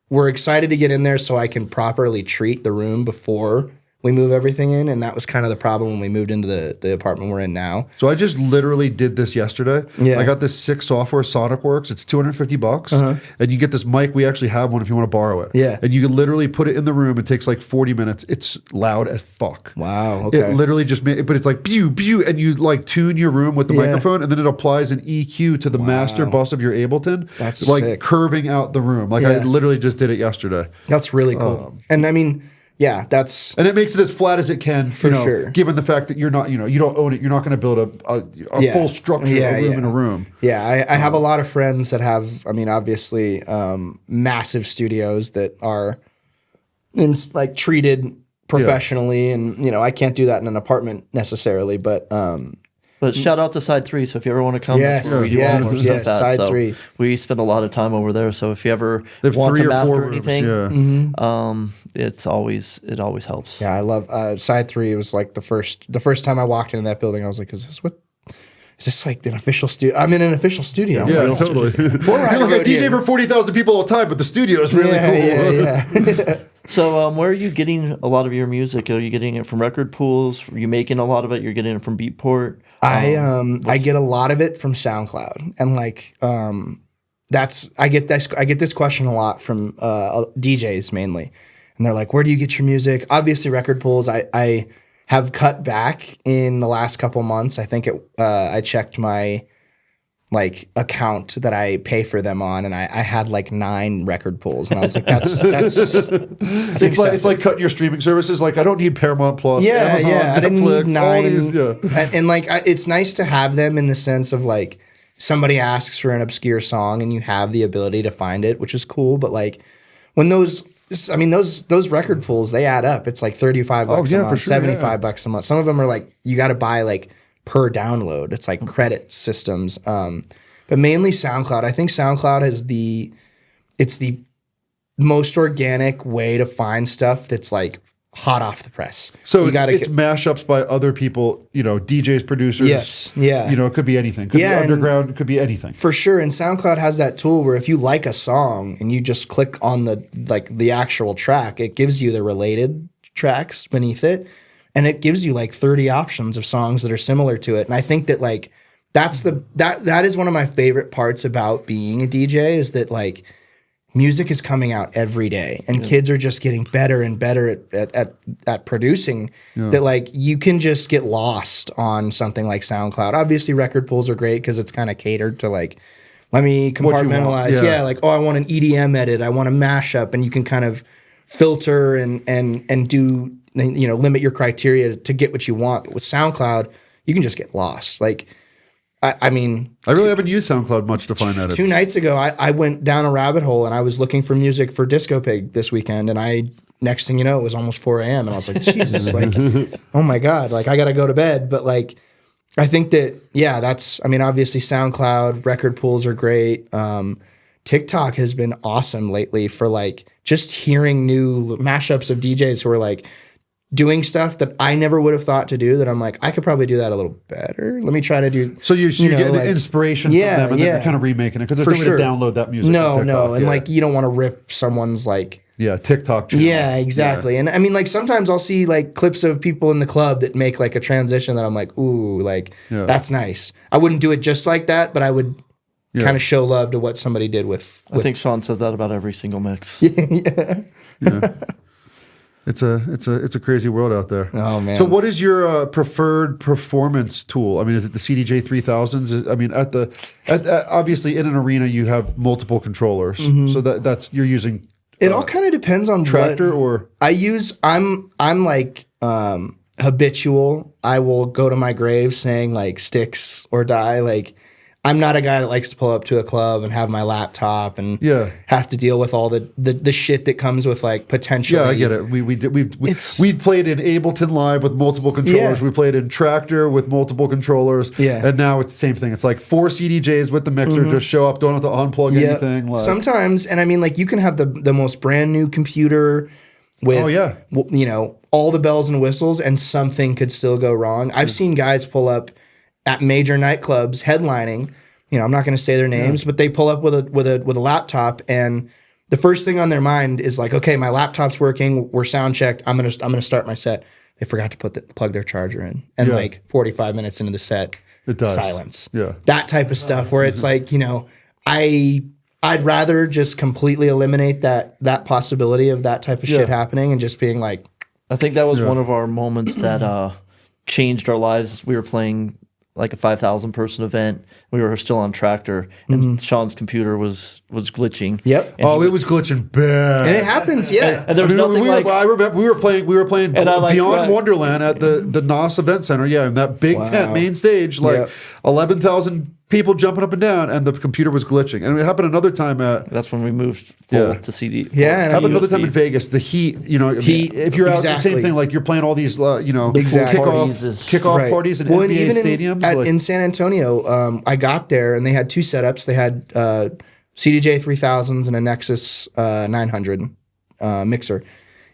We're excited to get in there so I can properly treat the room before we move everything in, and that was kind of the problem when we moved into the apartment we're in now. So I just literally did this yesterday. Yeah. I got this sick software, SonicWorks. It's $250, and you get this mic. We actually have one if you want to borrow it. Yeah. And you can literally put it in the room. It takes like 40 minutes. It's loud as fuck. Wow. Okay. It literally just but it's like pew pew, and you like tune your room with the microphone, and then it applies an EQ to the master bus of your Ableton. That's like sick. Curving out the room. Like I literally just did it yesterday. That's really cool. And I mean, that's and it makes it as flat as it can for sure. Given the fact that you're not, you don't own it. You're not going to build a full structure, a room in a room. Yeah, I have a lot of friends that have, obviously, massive studios that are like treated professionally, and I can't do that in an apartment necessarily, but. But shout out to Side 3. So if you ever want to come, that's where we do all our stuff at. Side so 3. We spend a lot of time over there. So if you ever want to master anything, it always helps. Yeah, I love Side 3. It was like the first time I walked into that building, I was like, is this like an official studio? I'm in an official studio. Yeah, totally. You're like a DJ for 40,000 people all the time, but the studio is really cool. Yeah. So where are you getting a lot of your music? Are you getting it from record pools? Are you making a lot of it? You're getting it from Beatport? I get a lot of it from SoundCloud, and like I get this question a lot from DJs mainly, and they're like, "Where do you get your music?" Obviously, record pools. I have cut back in the last couple months. I think I checked my account that I pay for them on, and I had like 9 record pools, and I was like, that's it's like cutting your streaming services. Like, I don't need Paramount Plus, Amazon, I didn't Netflix, need 9. all these, and like it's nice to have them in the sense of like somebody asks for an obscure song and you have the ability to find it, which is cool. But like when those record pools, they add up. It's like $35 a month, sure, $75 a month. Some of them are like you got to buy like per download. It's like credit systems. But mainly SoundCloud. I think SoundCloud is the most organic way to find stuff that's like hot off the press. So it's mashups by other people, DJs, producers. Yes. Yeah. It could be anything. Could be underground. It could be anything. For sure. And SoundCloud has that tool where if you like a song and you just click on the actual track, it gives you the related tracks beneath it. And it gives you like 30 options of songs that are similar to it. And I think that like that is one of my favorite parts about being a DJ is that like music is coming out every day and kids are just getting better and better at producing that like you can just get lost on something like SoundCloud. Obviously record pools are great because it's kind of catered to like, let me compartmentalize. Like, I want an EDM edit. I want a mashup, and you can kind of filter and do, limit your criteria to get what you want. But with SoundCloud, you can just get lost. Like, I really haven't used SoundCloud much to find that. 2 nights ago, I went down a rabbit hole and I was looking for music for Disco Pig this weekend, and next thing you know, it was almost 4 a.m. and I was like, Jesus, like, oh my God, like I got to go to bed. But like, I think that, obviously SoundCloud, record pools are great. TikTok has been awesome lately for like just hearing new mashups of DJs who are like doing stuff that I never would have thought to do, that I'm like, I could probably do that a little better. Let me try to do. So you're getting inspiration from them, and then you're kind of remaking it, because there's no way to download that music. No, and like you don't want to rip someone's like TikTok channel. Yeah, exactly. And I mean, like sometimes I'll see like clips of people in the club that make like a transition that I'm like, ooh, like that's nice. I wouldn't do it just like that, but I would kind of show love to what somebody did with. I think Sean says that about every single mix. Yeah. It's a crazy world out there. Oh man! So, what is your preferred performance tool? I mean, is it the CDJ 3000s? I mean, obviously in an arena you have multiple controllers, so that's you're using. It all kind of depends on Tractor or I use. I'm like habitual. I will go to my grave saying like sticks or die. Like, I'm not a guy that likes to pull up to a club and have my laptop and have to deal with all the shit that comes with like potential. Yeah, I get it. We played in Ableton Live with multiple controllers. We played in Tractor with multiple controllers. Yeah. And now it's the same thing. It's like 4 CDJs with the mixer, just show up, don't have to unplug anything. Like. Sometimes, and I mean, like you can have the most brand new computer with all the bells and whistles, and something could still go wrong. I've seen guys pull up at major nightclubs headlining, I'm not going to say their names, but they pull up with a laptop, and the first thing on their mind is like, okay, my laptop's working, we're sound checked, I'm gonna start my set. They forgot to plug their charger in, and like 45 minutes into the set, it dies. Silence. Yeah, that type of stuff where it's like, I'd rather just completely eliminate that possibility of that type of shit happening, and just being like, I think that was one of our moments that changed our lives. We were playing like a 5,000 person event. We were still on Tractor, and Sean's computer was glitching. Yep. It was glitching bad, And it happens, yeah. And there was nothing I remember we were playing Beyond right. Wonderland at the NOS Event Center. Yeah, in that big tent main stage, 11,000 people jumping up and down, and the computer was glitching. And it happened another time at. That's when we moved full to CD. Yeah, and it happened another time in Vegas. The heat, if you're out, same thing. Like you're playing all these, kickoff parties in NBA even stadiums. In San Antonio, I got there and they had two setups. They had CDJ 3000s and a Nexus 900 mixer,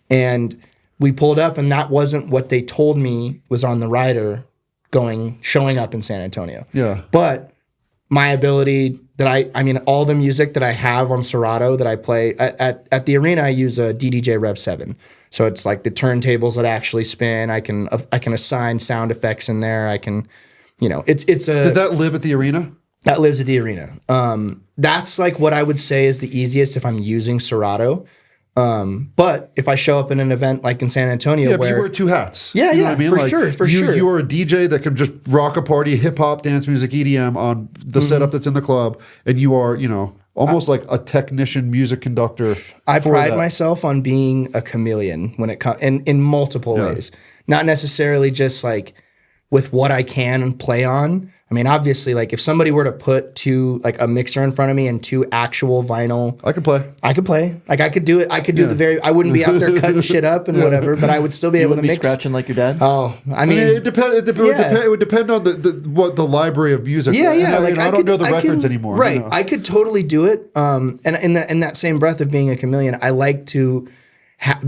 and we pulled up, and that wasn't what they told me was on the rider showing up in San Antonio. Yeah, but my ability that I mean, all the music that I have on Serato that I play at the arena, I use a DDJ Rev 7. So it's like the turntables that actually spin. I can assign sound effects in there. I can, it's a. Does that live at the arena? That lives at the arena. That's like what I would say is the easiest if I'm using Serato. But if I show up in an event like in San Antonio, but you wear two hats. Yeah, you know what I mean? For sure. You are a DJ that can just rock a party, hip hop, dance music, EDM on the setup that's in the club, and you are, almost like a technician, music conductor. I pride myself on being a chameleon when it comes in multiple ways, not necessarily just like with what I can play on. I mean, obviously, like if somebody were to put a mixer in front of me and two actual vinyl, I could play. Like I could do it. I could do I wouldn't be out there cutting shit up and whatever, but I would still be able to mix. Scratching like your dad? Oh, I mean it would depend on the library of music. Yeah. I don't know the records anymore. Right. I could totally do it. And in that same breath of being a chameleon, I like to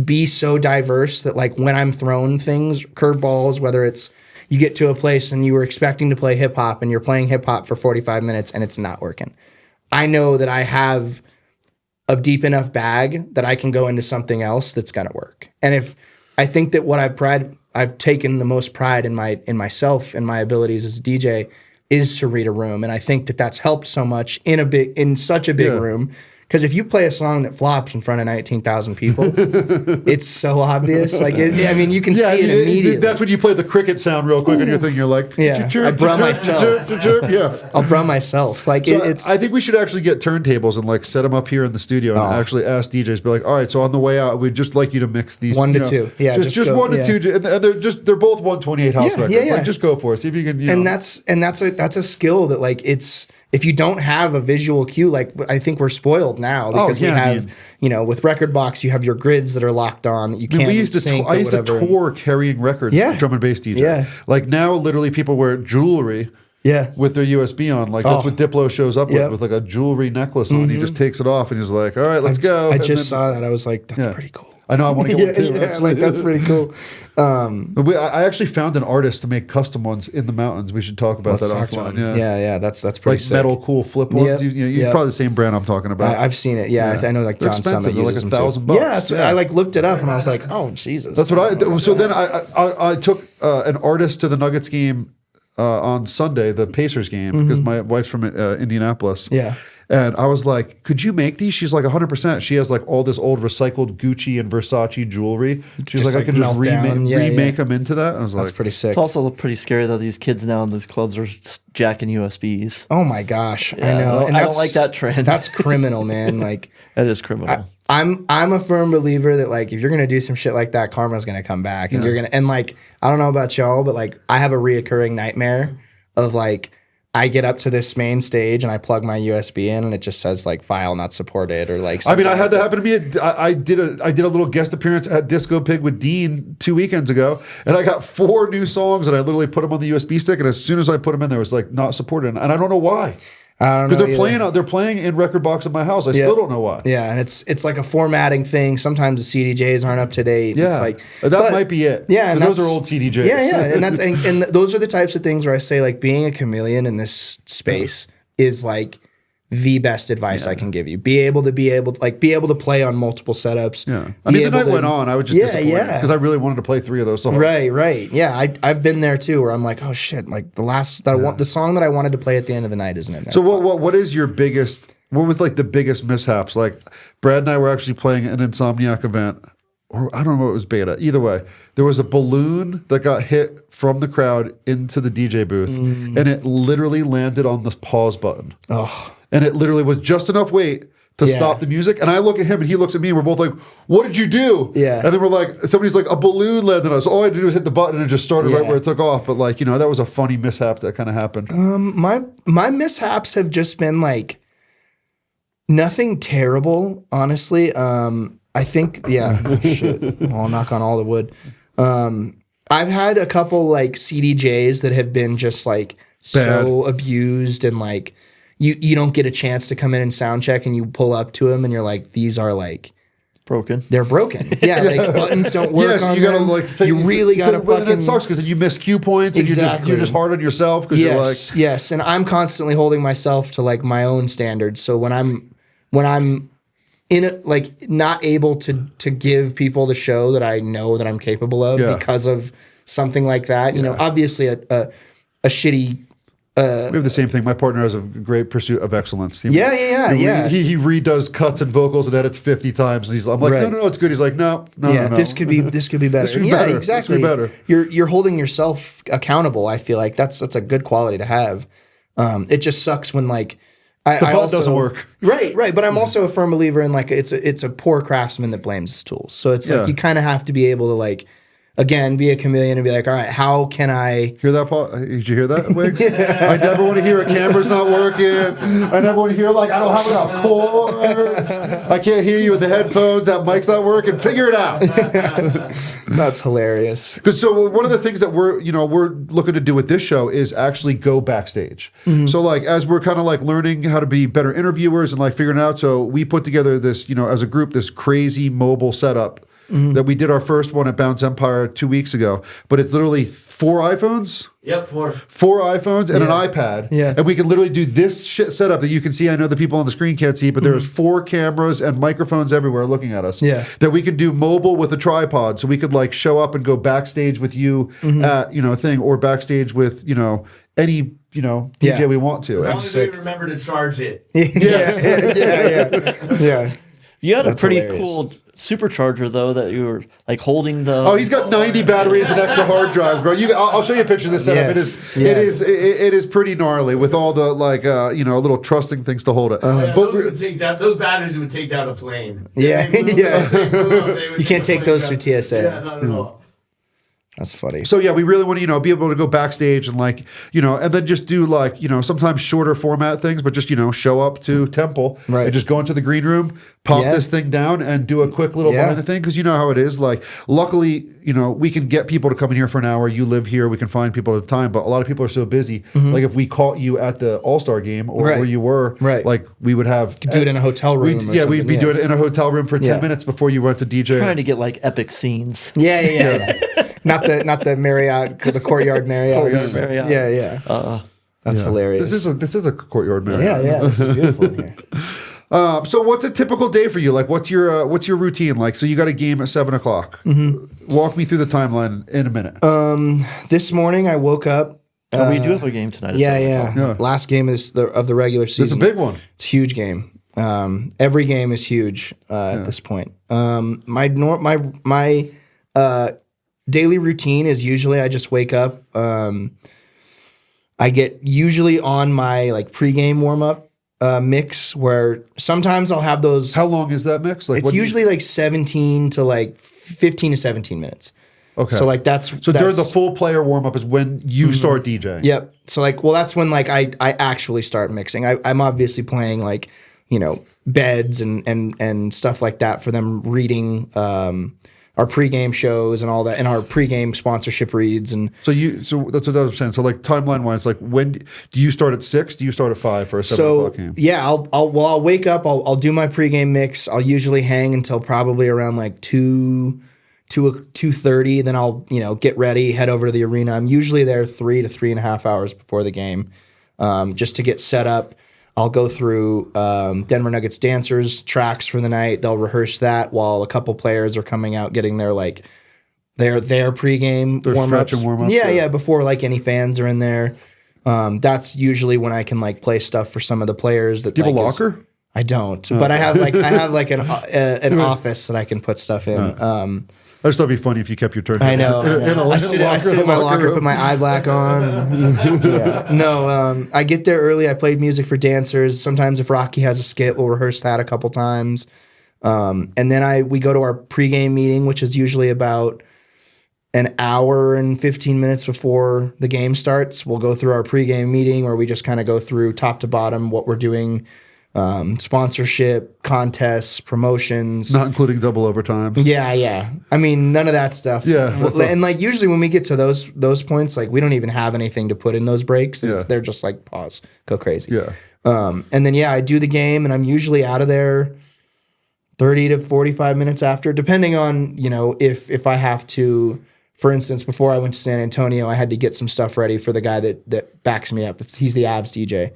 be so diverse that like when I'm thrown things, curveballs, whether it's you get to a place and you were expecting to play hip hop and you're playing hip hop for 45 minutes and it's not working. I know that I have a deep enough bag that I can go into something else that's going to work. And if I think that what I've taken the most pride in myself and my abilities as a DJ is to read a room. And I think that that's helped so much in such a big room. Because if you play a song that flops in front of 19,000 people, it's so obvious. Like, you can see it immediately. That's when you play the cricket sound real quick on your thing. You're like, I brum myself. I'll brum myself. Like, I think we should actually get turntables and like set them up here in the studio and actually ask DJs, be like, all right, so on the way out, we'd just like you to mix these 1 to 2. Yeah, just 1 to 2, and they're both 128 house records. Yeah. Like, just go for it. See if you can. And that's a skill that like it's. If you don't have a visual cue, like I think we're spoiled now because we have, with Record Box, you have your grids that are locked on that you can't sync. I used to tour carrying records, drum and bass DJ. Yeah. Like now, literally, people wear jewelry. Yeah. With their USB on. Like that's what Diplo shows up with like a jewelry necklace on. He just takes it off and he's like, all right, let's go. I just saw that. I was like, that's pretty cool. I know, I want to get one too. Like that's pretty cool. I actually found an artist to make custom ones in the mountains. We should talk about that offline. Yeah, that's pretty like sick. metal cool flip ones. You're probably the same brand I'm talking about. I've seen it. Yeah, I know like they're John expensive. Summit They're like uses them $1,000. Yeah, I like looked it up and I was like, oh Jesus. That's what So then I took an artist to the Nuggets game on Sunday, the Pacers game, because my wife's from Indianapolis. Yeah. And I was like, could you make these? She's like, 100%. She has like all this old recycled Gucci and Versace jewelry. She's like, I can just remake them into that. I was like, that's pretty sick. It's also pretty scary that these kids now in these clubs are jacking USBs. Oh my gosh. I know. And I don't like that trend. That's criminal, man. Like that is criminal. I'm a firm believer that like if you're gonna do some shit like that, karma's gonna come back, and you're gonna like I don't know about y'all, but like I have a reoccurring nightmare of like I get up to this main stage and I plug my USB in and it just says like file not supported or like. I mean, I had that happen to me. I did a little guest appearance at Disco Pig with Dean 2 weekends ago, and I got 4 new songs and I literally put them on the USB stick, and as soon as I put them in, there was like not supported, and I don't know why. I don't know. Because they're playing in Record Box at my house. I still don't know why. Yeah, and it's like a formatting thing. Sometimes the CDJs aren't up to date. Yeah, it's like that might be it. Yeah, and those are old CDJs. Yeah, and those are the types of things where I say like being a chameleon in this space is like the best advice I can give you. Be able to play on multiple setups. Yeah, I mean the night went on. I was just disappointed because I really wanted to play 3 of those songs. Right. Yeah, I've been there too, where I'm like, oh shit, like the song that I wanted to play at the end of the night isn't in there. So what is your biggest? What was like the biggest mishaps? Like Brad and I were actually playing an Insomniac event or I don't know, it was beta. Either way, there was a balloon that got hit from the crowd into the DJ booth, and it literally landed on the pause button. Oh. And it literally was just enough weight to stop the music. And I look at him and he looks at me and we're both like, what did you do? Yeah. And then we're like, somebody's like, a balloon landed on us. All I had to do was hit the button and it just started right where it took off. But like, that was a funny mishap that kind of happened. My mishaps have just been like nothing terrible, honestly. I think, shit. I'll knock on all the wood. I've had a couple like CDJs that have been just like so abused and like you don't get a chance to come in and sound check and you pull up to them and you're like, these are like broken. They're broken. Yeah, like buttons don't work. So on you gotta them. like you really gotta fucking. It sucks because then you miss cue points and you're just hard on yourself because you're like yes, and I'm constantly holding myself to like my own standards. So when I'm in it, like not able to give people the show that I know that I'm capable of because of something like that, obviously a shitty. We have the same thing. My partner has a great pursuit of excellence. He redoes cuts and vocals and edits 50 times. And I'm like, no, it's good. He's like, no. This could be better. This could be better. Exactly. This could be better. You're holding yourself accountable. I feel like that's a good quality to have. It just sucks when like the button doesn't work. Right. But I'm also a firm believer in like it's a poor craftsman that blames his tools. So it's like you kind of have to be able to like. Again, be a chameleon and be like, all right, how can I... Hear that, Paul? Did you hear that, Wiggs? I never want to hear a camera's not working. I never want to hear, like, I don't have enough cords. I can't hear you with the headphones. That mic's not working. Figure it out. That's hilarious. So one of the things that we're looking to do with this show is actually go backstage. Mm-hmm. So, like, as we're kind of, like, learning how to be better interviewers and, like, figuring it out, so we put together this, as a group, this crazy mobile setup. Mm-hmm. That we did our first one at Bounce Empire 2 weeks ago, but it's literally 4 iPhones. Yep, 4 iPhones and an iPad. Yeah, and we can literally do this shit setup that you can see. I know the people on the screen can't see, but there's 4 cameras and microphones everywhere looking at us. Yeah, that we can do mobile with a tripod, so we could like show up and go backstage with you at a thing, or backstage with any DJ we want to. As long as we remember to charge it. Yeah. You had a pretty cool supercharger though that you were like holding the. Oh, he's got 90 batteries and extra hard drives, bro. I'll show you a picture of this setup. Yes. It is pretty gnarly with all the like little trusting things to hold it. But those batteries would take down a plane. Yeah. You can't take those through TSA. Yeah, not at all. That's funny. So yeah, we really want to be able to go backstage and like and then just do like sometimes shorter format things, but just show up to Temple and just go into the green room, pop this thing down, and do a quick little behind the thing, because you know how it is. Like luckily we can get people to come in here for an hour. You live here, we can find people at the time, but a lot of people are so busy. Mm-hmm. Like if we caught you at the All-Star game or where you were, like we would have do it in a hotel room. We'd be doing it in a hotel room for 10 minutes before you went to DJ. Trying to get like epic scenes. Yeah. Not the Marriott, the Courtyard Marriott. Courtyard Marriott. Yeah. That's hilarious. This is a Courtyard Marriott. Yeah. This is beautiful in here. So what's a typical day for you? Like what's your routine like? So you got a game at 7:00. Mm-hmm. Walk me through the timeline in a minute. This morning I woke up. We do have a game tonight. Yeah. Last game of the regular season. It's a big one. It's a huge game. Every game is huge at this point. My daily routine is usually I just wake up. I get usually on my like pregame warm up mix, where sometimes I'll have those. How long is that mix? Like it's usually like 17 to like 15 to 17 minutes. Okay. So like that's during the full player warm up is when you start DJing. Yep. So like that's when like I actually start mixing. I'm obviously playing like beds and stuff like that for them, reading our pregame shows and all that, and our pregame sponsorship reads. And so that's what I was saying. So like timeline wise, like when do you start at 6? Do you start at 5 for a 7:00 game? Yeah, I'll wake up. I'll do my pregame mix. I'll usually hang until probably around like 2:30. Then I'll get ready, head over to the arena. I'm usually there 3 to 3.5 hours before the game, just to get set up. I'll go through Denver Nuggets dancers tracks for the night. They'll rehearse that while a couple players are coming out getting their pregame warm-ups. Yeah, before like any fans are in there. That's usually when I can like play stuff for some of the players. Do you have a locker? I don't, but I have like an office that I can put stuff in. I just thought it'd be funny if you kept your turn. I know. I sit in my locker, put my eye black on. No, I get there early. I play music for dancers. Sometimes if Rocky has a skit, we'll rehearse that a couple times. And then we go to our pregame meeting, which is usually about an hour and 15 minutes before the game starts. We'll go through our pregame meeting where we just kind of go through top to bottom what we're doing. Sponsorship, contests, promotions, not including double overtimes. Yeah. I mean, none of that stuff. Yeah, and like usually when we get to those points, like we don't even have anything to put in those breaks. They're just like pause, go crazy. Yeah. And then I do the game, and I'm usually out of there 30 to 45 minutes after, depending on if I have to. For instance, before I went to San Antonio, I had to get some stuff ready for the guy that backs me up. He's the Avs DJ.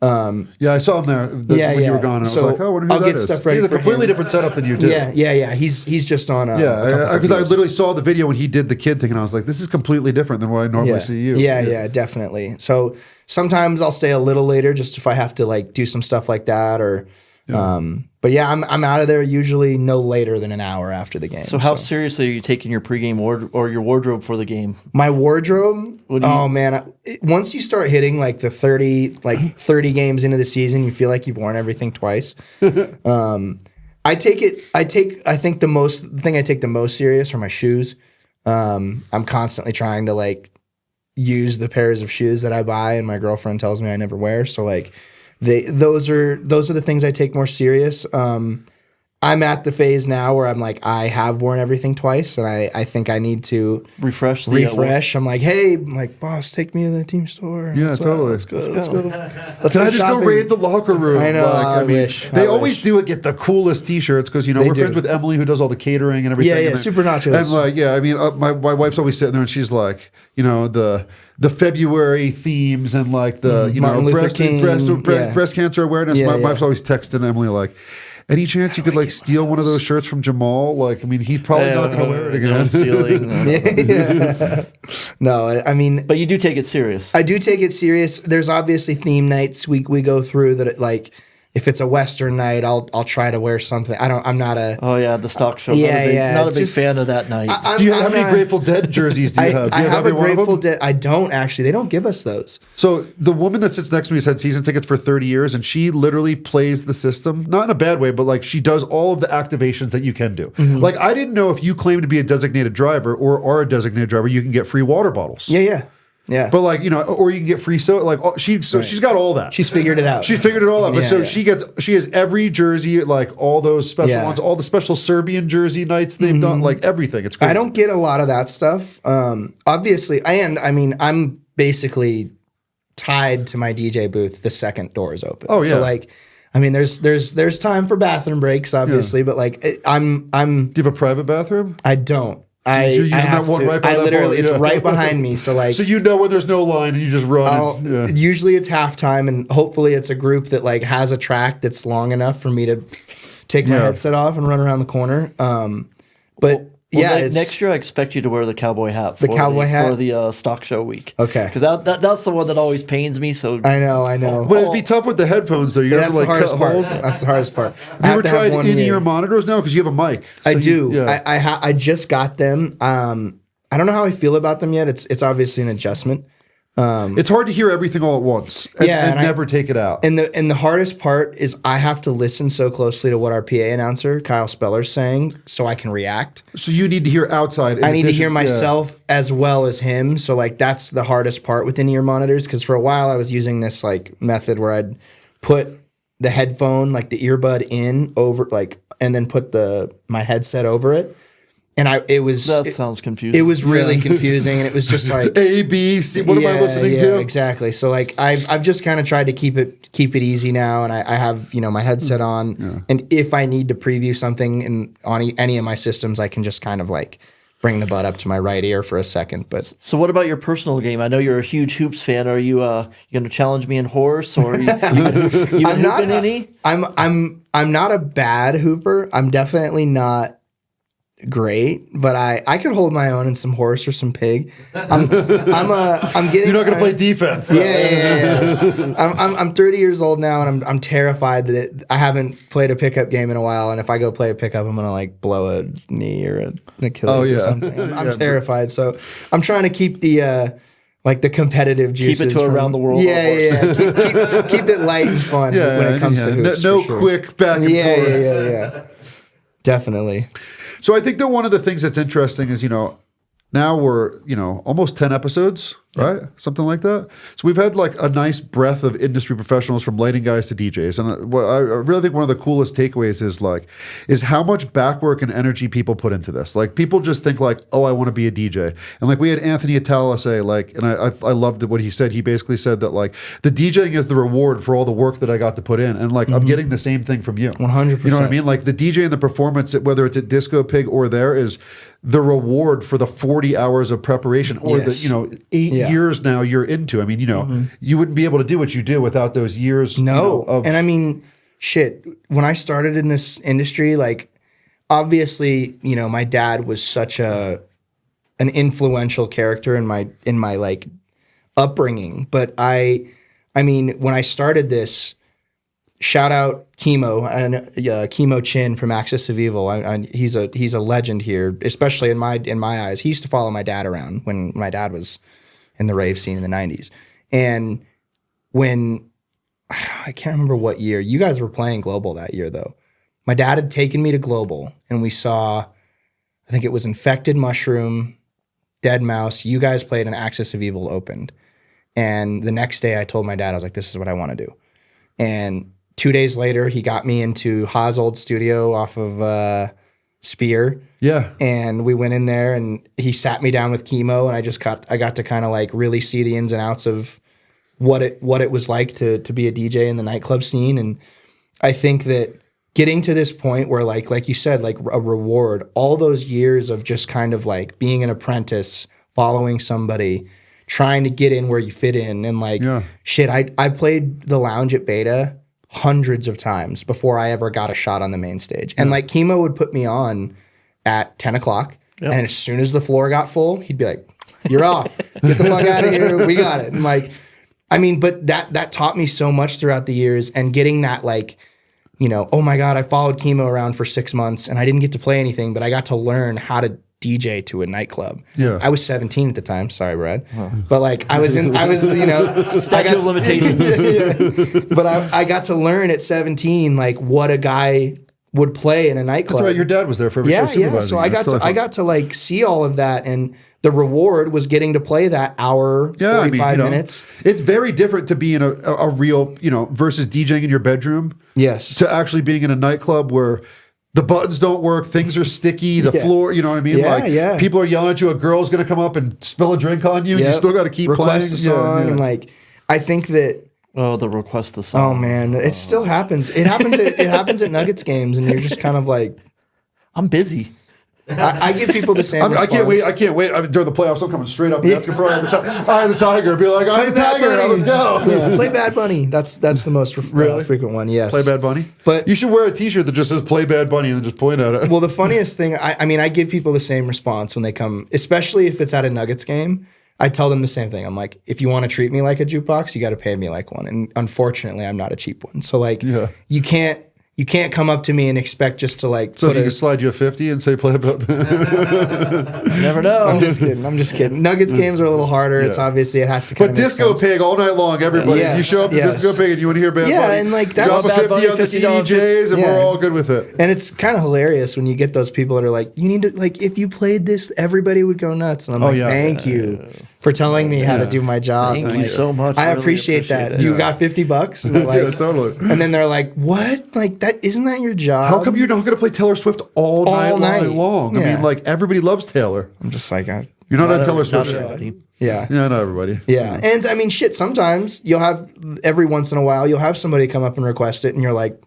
I saw him there when you were gone, and I was like, "Oh, I wonder who I'll that get is." stuff ready. He's a for completely him. different setup than you do. Yeah. He's just on. Because I literally saw the video when he did the kid thing, and I was like, "This is completely different than what I normally see you." Yeah, definitely. So sometimes I'll stay a little later, just if I have to like do some stuff like that, or. But I'm out of there usually no later than an hour after the game. So how seriously are you taking your pregame or your wardrobe for the game? My wardrobe? Man, once you start hitting like the 30 games into the season, you feel like you've worn everything twice. I think the thing I take the most serious are my shoes. I'm constantly trying to like use the pairs of shoes that I buy, and my girlfriend tells me I never wear. So like. Those are the things I take more serious. I'm at the phase now where I'm like, I have worn everything twice, and I think I need to refresh. I'm like, hey, boss, take me to the team store. Yeah, totally. Let's go. Can I just go raid the locker room? I know. They always do get the coolest T-shirts because we're friends with Emily who does all the catering and everything. Yeah, Super Nachos. And my wife's always sitting there and she's like, the February themes and like the breast cancer awareness. My wife's always texting Emily like, any chance you could like steal one of those shirts from Jamal? Like, I mean, he's probably not going to wear it again. Stealing. No, I mean, but you do take it serious. I do take it serious. There's obviously theme nights we go through that like. If it's a Western night, I'll try to wear something. I'm not a. Oh yeah, the stock show. Not a big fan of that night. How many Grateful Dead jerseys do you have? I have a Grateful Dead. I don't actually. They don't give us those. So the woman that sits next to me has had season tickets for 30 years, and she literally plays the system, not in a bad way, but like she does all of the activations that you can do. Mm-hmm. Like I didn't know if you claim to be a designated driver or are a designated driver, you can get free water bottles. Yeah. But like, or you can get free soda. Like she's got all that. She's figured it out. She figured it all out. But she has every jersey, like all those special ones, all the special Serbian jersey nights they've done, like everything. It's crazy. I don't get a lot of that stuff. Obviously, I'm basically tied to my DJ booth the second door is open. Oh yeah. So like, there's time for bathroom breaks, obviously, but like I'm. Do you have a private bathroom? I don't. You're using that one right by that bar, it's right behind me. So like, so when there's no line and you just run. Usually it's halftime, and hopefully it's a group that like has a track that's long enough for me to take my headset off and run around the corner. Next year I expect you to wear the cowboy hat. For the stock show week. Okay, because that's the one that always pains me. So I know. But it'd be tough with the headphones though. That's the hardest part. That's the hardest part. Have you ever tried in-ear monitors now? Because you have a mic. I do. I just got them. I don't know how I feel about them yet. It's obviously an adjustment. It's hard to hear everything all at once and never take it out. And the hardest part is I have to listen so closely to what our PA announcer, Kyle Speller's saying so I can react. So you need to hear outside. I need to hear myself as well as him. So like that's the hardest part with in-ear monitors, because for a while I was using this like method where I'd put the headphone, like the earbud in over like, and then put my headset over it. And sounds confusing. It was really confusing, and it was just like A, B, C. What am I listening to? Exactly. So like I've just kind of tried to keep it easy now, and I have my headset on, and if I need to preview something on any of my systems, I can just kind of like bring the butt up to my right ear for a second. But so what about your personal game? I know you're a huge hoops fan. Are you going to challenge me in horse, or you I'm not any? I'm not a bad hooper. I'm definitely not. great, but I could hold my own in some horse or some pig. I'm getting. You're not going to play defense. Yeah. I'm 30 years old now, and I'm terrified that I haven't played a pickup game in a while. And if I go play a pickup, I'm gonna like blow a knee or an Achilles or something. I'm terrified. So I'm trying to keep the like the competitive juices. Keep it to around the world. Yeah. Keep it light and fun when it comes to hoops. No quick back and forth. Yeah. Definitely. So I think that one of the things that's interesting is, now we're, almost 10 episodes, right? Something like that. So we've had like a nice breadth of industry professionals from lighting guys to DJs. And what I really think one of the coolest takeaways is how much back work and energy people put into this. Like people just think like, oh, I want to be a DJ. And like we had Anthony Atala say like, and I loved what he said. He basically said that like the DJing is the reward for all the work that I got to put in. And like, I'm getting the same thing from you. 100%. You know what I mean? Like the DJ and the performance, whether it's at Disco Pig or there, is the reward for the 40 hours of preparation or the 8 years now you're into. I mean, you wouldn't be able to do what you do without those years. No. And I mean, shit, when I started in this industry, like obviously, my dad was such an influential character in my like upbringing. But I mean, when I started this, shout out Chemo and Chemo Chin from Axis of Evil. He's a legend here, especially in my eyes. He used to follow my dad around when my dad was in the rave scene in the 90s. And when I can't remember what year, you guys were playing Global that year though. My dad had taken me to Global and we saw, I think it was Infected Mushroom, Dead Mouse. You guys played and Axis of Evil opened. And the next day I told my dad, I was like, this is what I want to do. And 2 days later, he got me into Ha's old studio off of Spear. Yeah. And we went in there and he sat me down with Chemo and I got to kind of like really see the ins and outs of what it was like to be a DJ in the nightclub scene. And I think that getting to this point where like you said, like a reward, all those years of just kind of like being an apprentice, following somebody, trying to get in where you fit in. And like, shit, I played the lounge at Beta hundreds of times before I ever got a shot on the main stage. And like Chemo would put me on at 10 o'clock. Yep. And as soon as the floor got full, he'd be like, you're off. Get the fuck out of here. We got it. And like, I mean, but that taught me so much throughout the years and getting that like, oh my God, I followed Chemo around for 6 months and I didn't get to play anything, but I got to learn how to DJ to a nightclub. Yeah. I was 17 at the time. Sorry, Brad. But like I was statute of limitations. But I got to learn at 17 like what a guy would play in a nightclub. That's right. Your dad was there for every show supervising. Yeah. So I got to like see all of that, and the reward was getting to play that hour, 45 minutes. It's very different to be in a real, versus DJing in your bedroom. Yes. To actually being in a nightclub where the buttons don't work, things are sticky, the floor, you know what I mean? Yeah, people are yelling at you, a girl's going to come up and spill a drink on you, and you still got to keep Request playing. a song, and like, I think that... Oh, the request the song. Oh, man, it still happens. It happens at Nuggets games, and you're just kind of like... I'm busy. I give people the same response. I can't wait. During the playoffs, I'm coming straight up and asking for Eye of the Tiger. Be like, Eye of the Tiger, let's go. Yeah. Play Bad Bunny. That's the most frequent one, yes. Play Bad Bunny? But you should wear a t-shirt that just says Play Bad Bunny and then just point at it. Well, the funniest thing, I mean, I give people the same response when they come, especially if it's at a Nuggets game. I tell them the same thing. I'm like, if you want to treat me like a jukebox, you got to pay me like one. And unfortunately, I'm not a cheap one. So like, you can't come up to me and expect just to like. So he can slide you a 50 and say play about. You never know. I'm just kidding. Nuggets games are a little harder. It's obviously it has to. But Disco Pig all night long, everybody. Yes, you show up to Disco Pig and you want to hear Bad Bunny. And like that's drop a 50 on the CDJs and we're all good with it. And it's kind of hilarious when you get those people that are like, you need to like if you played this, everybody would go nuts. And I'm like, thank you for telling me how to do my job. Thank you so much. I really appreciate that. You got $50? And like, totally. And then they're like, what? Like that? Isn't that your job? How come you're not going to play Taylor Swift all night long? I mean, like everybody loves Taylor. I'm just like, you're not a Taylor Swift. Yeah, not everybody. Yeah, and I mean, shit. Sometimes you'll have every once in a while you'll have somebody come up and request it, and you're like,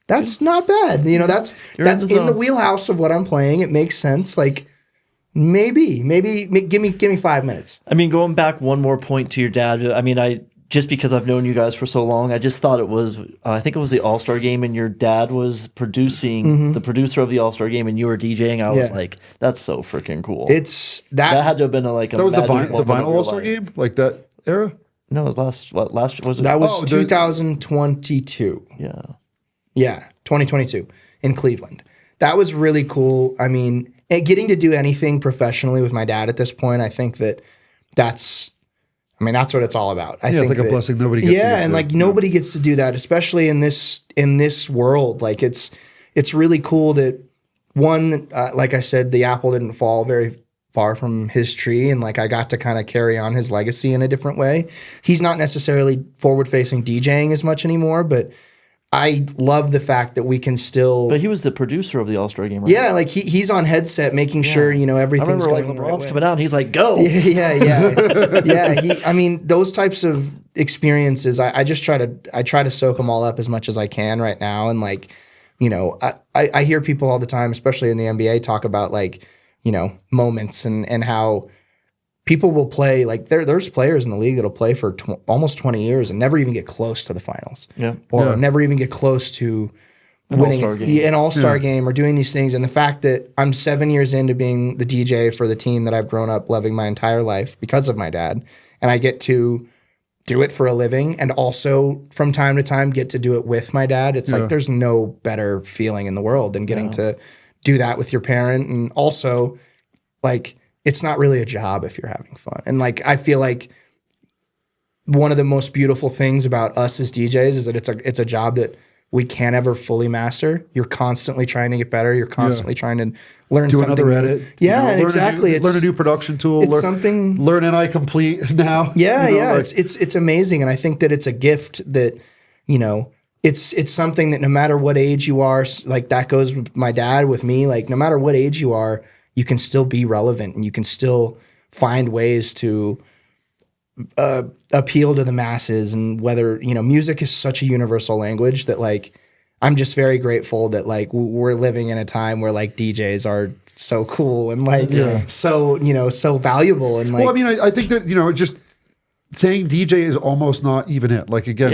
that's not bad. That's in the wheelhouse of what I'm playing. It makes sense. Like. Maybe give me 5 minutes. I mean, going back one more point to your dad. I mean, just because I've known you guys for so long, I just thought it was, I think it was the All-Star game and your dad was producing, the producer of the All-Star game, and you were DJing. I was like, that's so freaking cool. That had to have been that was the vinyl All-Star game? Like that era? No, it was last year? Was it? That was 2022. Yeah. Yeah, 2022 in Cleveland. That was really cool. I mean, getting to do anything professionally with my dad at this point, I think that's what it's all about. I think it's like a blessing nobody gets to and do. like nobody gets to do that, especially in this world. Like it's really cool that like I said, the apple didn't fall very far from his tree, and like I got to kind of carry on his legacy in a different way. He's not necessarily forward-facing DJing as much anymore, but I love the fact that we can still. But he was the producer of the All-Star game, right? Yeah, like he's on headset making sure everything's going the right way. Coming out, and he's like, "Go!" Yeah. I mean, those types of experiences, I just try to soak them all up as much as I can right now, and like, I hear people all the time, especially in the NBA, talk about like, moments and how people will play, like there's players in the league that'll play for almost 20 years and never even get close to the finals. Or never even get close to winning an all-star game or doing these things. And the fact that I'm 7 years into being the DJ for the team that I've grown up loving my entire life because of my dad, and I get to do it for a living and also from time to time get to do it with my dad. It's like there's no better feeling in the world than getting to do that with your parent. And also, like, it's not really a job if you're having fun. And like, I feel like one of the most beautiful things about us as DJs is that it's a job that we can't ever fully master. You're constantly trying to get better. You're constantly trying to learn do something another new. edit. Yeah, exactly. Learn a new production tool. It's something. Learn NI Complete now. Yeah, it's amazing, and I think that it's a gift that it's something that no matter what age you are, like that goes with my dad, with me. Like no matter what age you are, you can still be relevant, and you can still find ways to appeal to the masses. And whether music is such a universal language that like I'm just very grateful that like we're living in a time where like DJs are so cool and like so valuable. And like, well, I mean, I think that just saying DJ is almost not even it. Like again,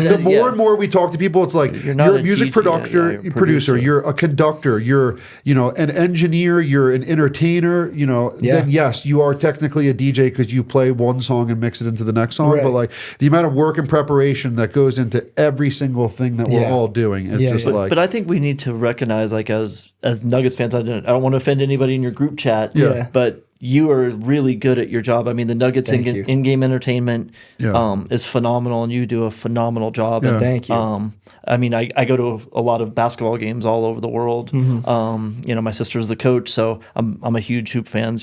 the more and more we talk to people, it's like you're a music producer, you're a conductor, you're an engineer, you're an entertainer. Then yes, you are technically a DJ because you play one song and mix it into the next song. Right. But like the amount of work and preparation that goes into every single thing that we're all doing is But I think we need to recognize, like as Nuggets fans, I don't want to offend anybody in your group chat. But you are really good at your job. I mean, the Nuggets in-game entertainment is phenomenal, and you do a phenomenal job. Yeah. And, Thank you. I mean, I go to a lot of basketball games all over the world. My sister's the coach, so I'm a huge hoop fan.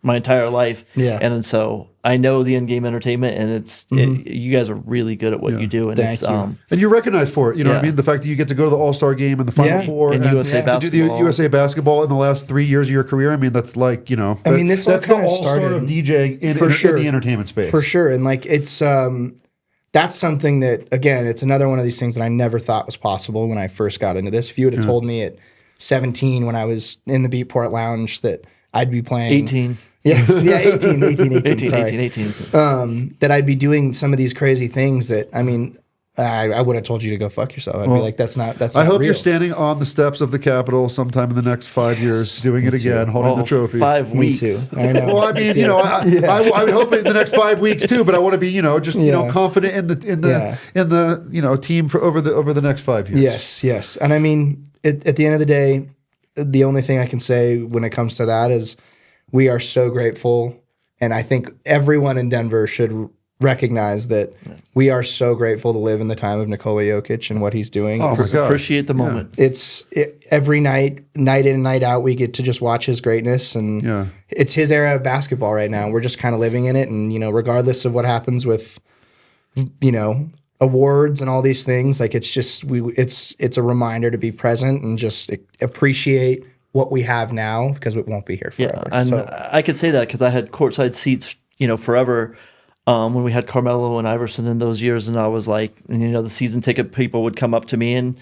My entire life. Yeah. And so I know the in-game entertainment, and you guys are really good at what you do. And Thank you. And you're recognized for it. You know what I mean? The fact that you get to go to the All-Star game and the Final Four and USA basketball. To do the USA basketball in the last 3 years of your career. I mean, that's like, this all kind of started of DJing in the entertainment space. For sure. And like, it's, that's something that, again, it's another one of these things that I never thought was possible when I first got into this. If you would have told me at 17 when I was in the Beatport Lounge that I'd be playing 18. Yeah, 18. 18. That I'd be doing some of these crazy things that, I mean, I would have told you to go fuck yourself. I'd be like, that's not I hope real. you're standing on the steps of the Capitol sometime in the next 5 years, doing it again, holding the trophy. 5 weeks. Me too. I know. Well, I mean, I would hope in the next 5 weeks too, but I want to be, confident in the team for over the next 5 years. Yes. And I mean, at the end of the day, the only thing I can say when it comes to that is we are so grateful, and I think everyone in Denver should recognize that we are so grateful to live in the time of Nikola Jokic and what he's doing. Oh my God. Appreciate the moment. Every night in and night out, we get to just watch his greatness, and it's his era of basketball right now. We're just kind of living in it, and regardless of what happens with awards and all these things, like it's just it's a reminder to be present and just appreciate what we have now, because it won't be here forever. Yeah, and I could say that because I had courtside seats, forever. when we had Carmelo and Iverson in those years, and I was like, and, the season ticket people would come up to me, and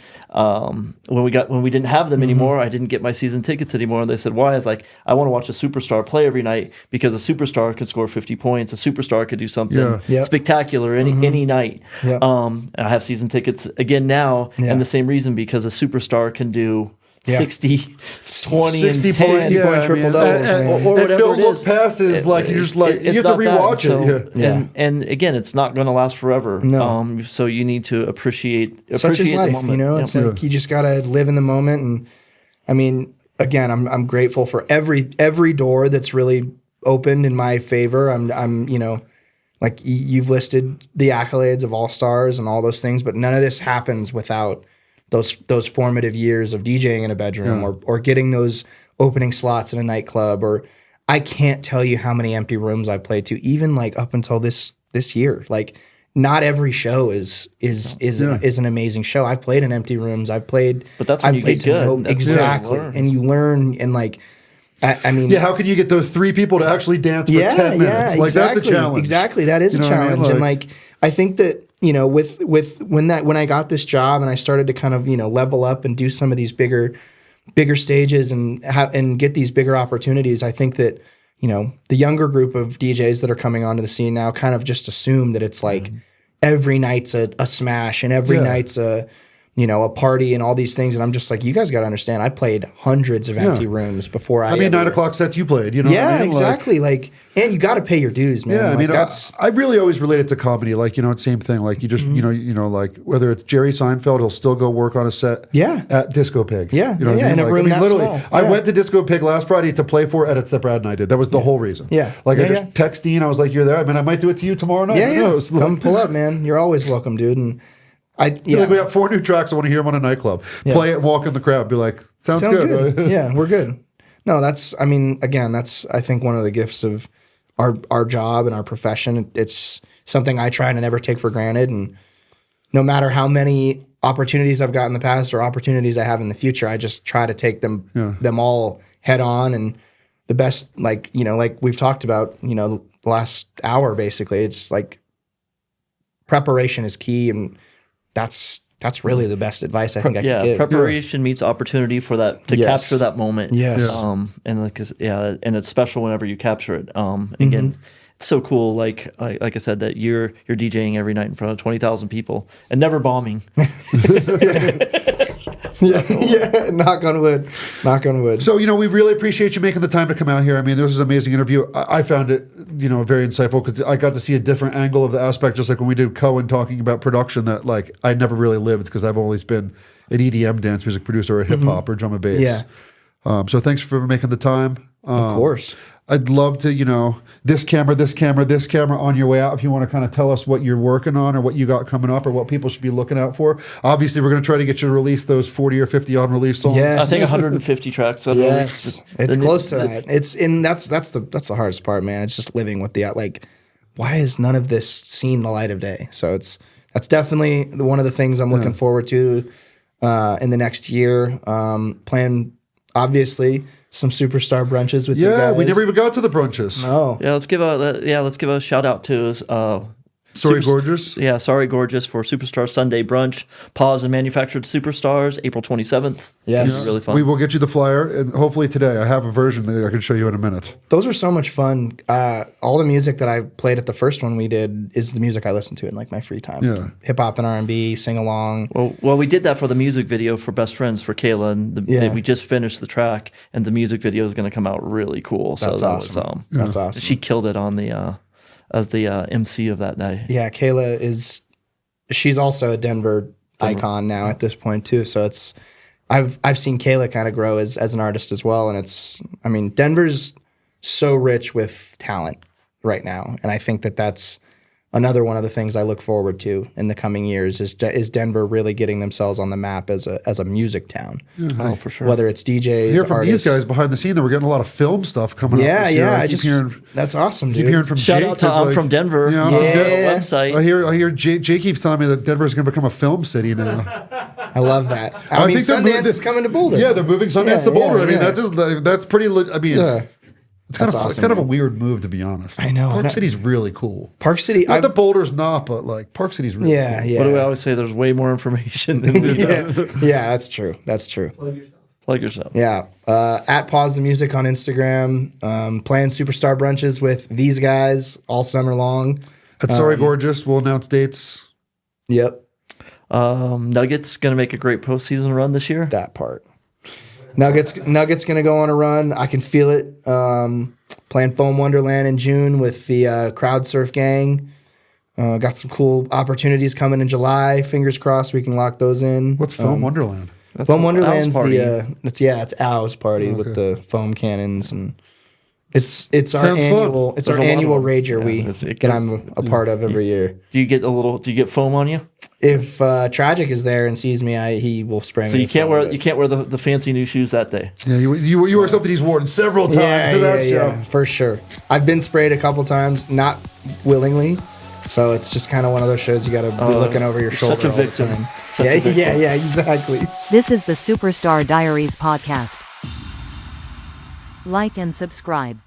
when we didn't have them anymore, I didn't get my season tickets anymore, and they said, why? I was like, I want to watch a superstar play every night because a superstar could score 50 points, a superstar could do something spectacular any night. Yep. I have season tickets again now, and the same reason, because a superstar can do 60, 20, 60 and 10, points, triple doubles, or whatever no look passes, like you're just like, you have to rewatch it. And again, it's not going to last forever. No. So you need to appreciate such is life, the moment. It's like you just got to live in the moment. And I mean, again, I'm grateful for every door that's really opened in my favor. I'm like you've listed the accolades of all stars and all those things, but none of this happens without those formative years of DJing in a bedroom or getting those opening slots in a nightclub. Or I can't tell you how many empty rooms I've played to, even like up until this year. Like not every show is an amazing show. I've played in empty rooms. But that's when you get good. Exactly. And you learn, and like, I mean, how can you get those 3 people to actually dance for 10 minutes? Like exactly, that's a challenge. Exactly. That is a challenge. And like, I think that, with when I got this job and I started to kind of, level up and do some of these bigger stages and get these bigger opportunities, I think that, the younger group of DJs that are coming onto the scene now kind of just assume that it's like every night's a smash and every night's a party and all these things. And I'm just like, you guys got to understand, I played hundreds of empty rooms before I 9 o'clock sets you played, what I mean? Exactly. Like, and you got to pay your dues, man. Yeah, like, I mean, I really always relate it to comedy. Like, same thing. Like you just, like whether it's Jerry Seinfeld, he'll still go work on a set at Disco Pig. Yeah. You know what I mean? In a room that small. I went to Disco Pig last Friday to play 4 edits that Brad and I did. That was the whole reason. Yeah. Like I just text Dean. I was like, you're there. I mean, I might do it to you tomorrow night. Yeah. Come pull up, man. You're always welcome, dude. And like we got 4 new tracks. I want to hear them on a nightclub. Play it, walk in the crowd, be like, sounds good. Right? Yeah, we're good. No, that's I think one of the gifts of our job and our profession. It's something I try to never take for granted. And no matter how many opportunities I've got in the past or opportunities I have in the future, I just try to take them all head on. And the best, like we've talked about, the last hour, basically, it's like preparation is key, and that's really the best advice I think I could give. Preparation meets opportunity for that to capture that moment. Yes. And it's special whenever you capture it. Again, it's so cool. Like I said, that you're DJing every night in front of 20,000 people and never bombing. Yeah, knock on wood. So, we really appreciate you making the time to come out here. I mean, this is an amazing interview. I found it, very insightful because I got to see a different angle of the aspect, just like when we did Cohen talking about production that, like, I never really lived because I've always been an EDM dance music producer or a hip hop or drum and bass. Yeah. So thanks for making the time. Of course. I'd love to, this camera on your way out, if you want to kind of tell us what you're working on or what you got coming up or what people should be looking out for. Obviously, we're going to try to get you to release those 40 or 50 unreleased songs. Yes. I think 150 tracks. Yes. It's close to that. That's the hardest part, man. It's just living with why has none of this seen the light of day? So that's definitely one of the things I'm looking forward to in the next year. Plan, obviously, some Superstar Brunches with you guys. Yeah, we never even got to the brunches. No. Yeah, let's give a shout out to Sorry Gorgeous. Yeah, Sorry Gorgeous for Superstar Sunday Brunch. Paws and Manufactured Superstars, April 27th. Yes. It's really fun. We will get you the flyer, and hopefully today. I have a version that I can show you in a minute. Those are so much fun. All the music that I played at the first one we did is the music I listen to in my free time. Yeah. Hip hop and R&B, sing along. Well, we did that for the music video for Best Friends for Kayla, and we just finished the track, and the music video is going to come out really cool. That's awesome. That's awesome. She killed it on the as the MC of that night. Yeah, Kayla she's also a Denver icon now at this point too. So I've seen Kayla kind of grow as an artist as well, and Denver's so rich with talent right now, and I think that's another one of the things I look forward to in the coming years is Denver really getting themselves on the map as a music town. Mm-hmm. Oh, for sure. Whether it's DJs, I hear from artists. these guys behind the scene that we're getting a lot of film stuff coming up. Yeah. I keep hearing, that's awesome, dude. Keep hearing from Shout Jake. out to I'm from Denver. Yeah. Website. I hear Jake keeps telling me that Denver is going to become a film city now. I love that. I think Sundance is coming to Boulder. Yeah, they're moving Sundance to Boulder. Yeah. That's pretty. It's That's kind of awesome, kind of a man. weird move, to be honest. I know. Park City's really cool. Park City. Not that Boulder's not, but like Park City's really Yeah, cool. yeah. What do we always say? There's way more information than we Yeah, that's true. That's true. Plug yourself. Yeah. At Paws the Music on Instagram. Playing Superstar Brunches with these guys all summer long. At Sorry Gorgeous, we'll announce dates. Yep. Nuggets going to make a great postseason run this year. That part. Nuggets gonna go on a run. I can feel it. Playing Foam Wonderland in June with the Crowd Surf gang. Got some cool opportunities coming in July. Fingers crossed we can lock those in. What's Foam Wonderland? That's Foam Al's Wonderland's party. it's Al's party with the foam cannons, and it's our Sounds annual fun. it's There's our a lot of annual them. rager Yeah, it I'm a part of every year. Do you get foam on you? If Tragic is there and sees me, he will spray me. So you with can't foam, wear but- the fancy new shoes that day. Yeah, you were something he's worn several times in that show. for sure. I've been sprayed a couple times, not willingly. So it's just kind of one of those shows you got to be looking over your shoulder such a all the victim. time. Such a victim. Yeah, exactly. This is the Superstar Diaries Podcast. Like and subscribe.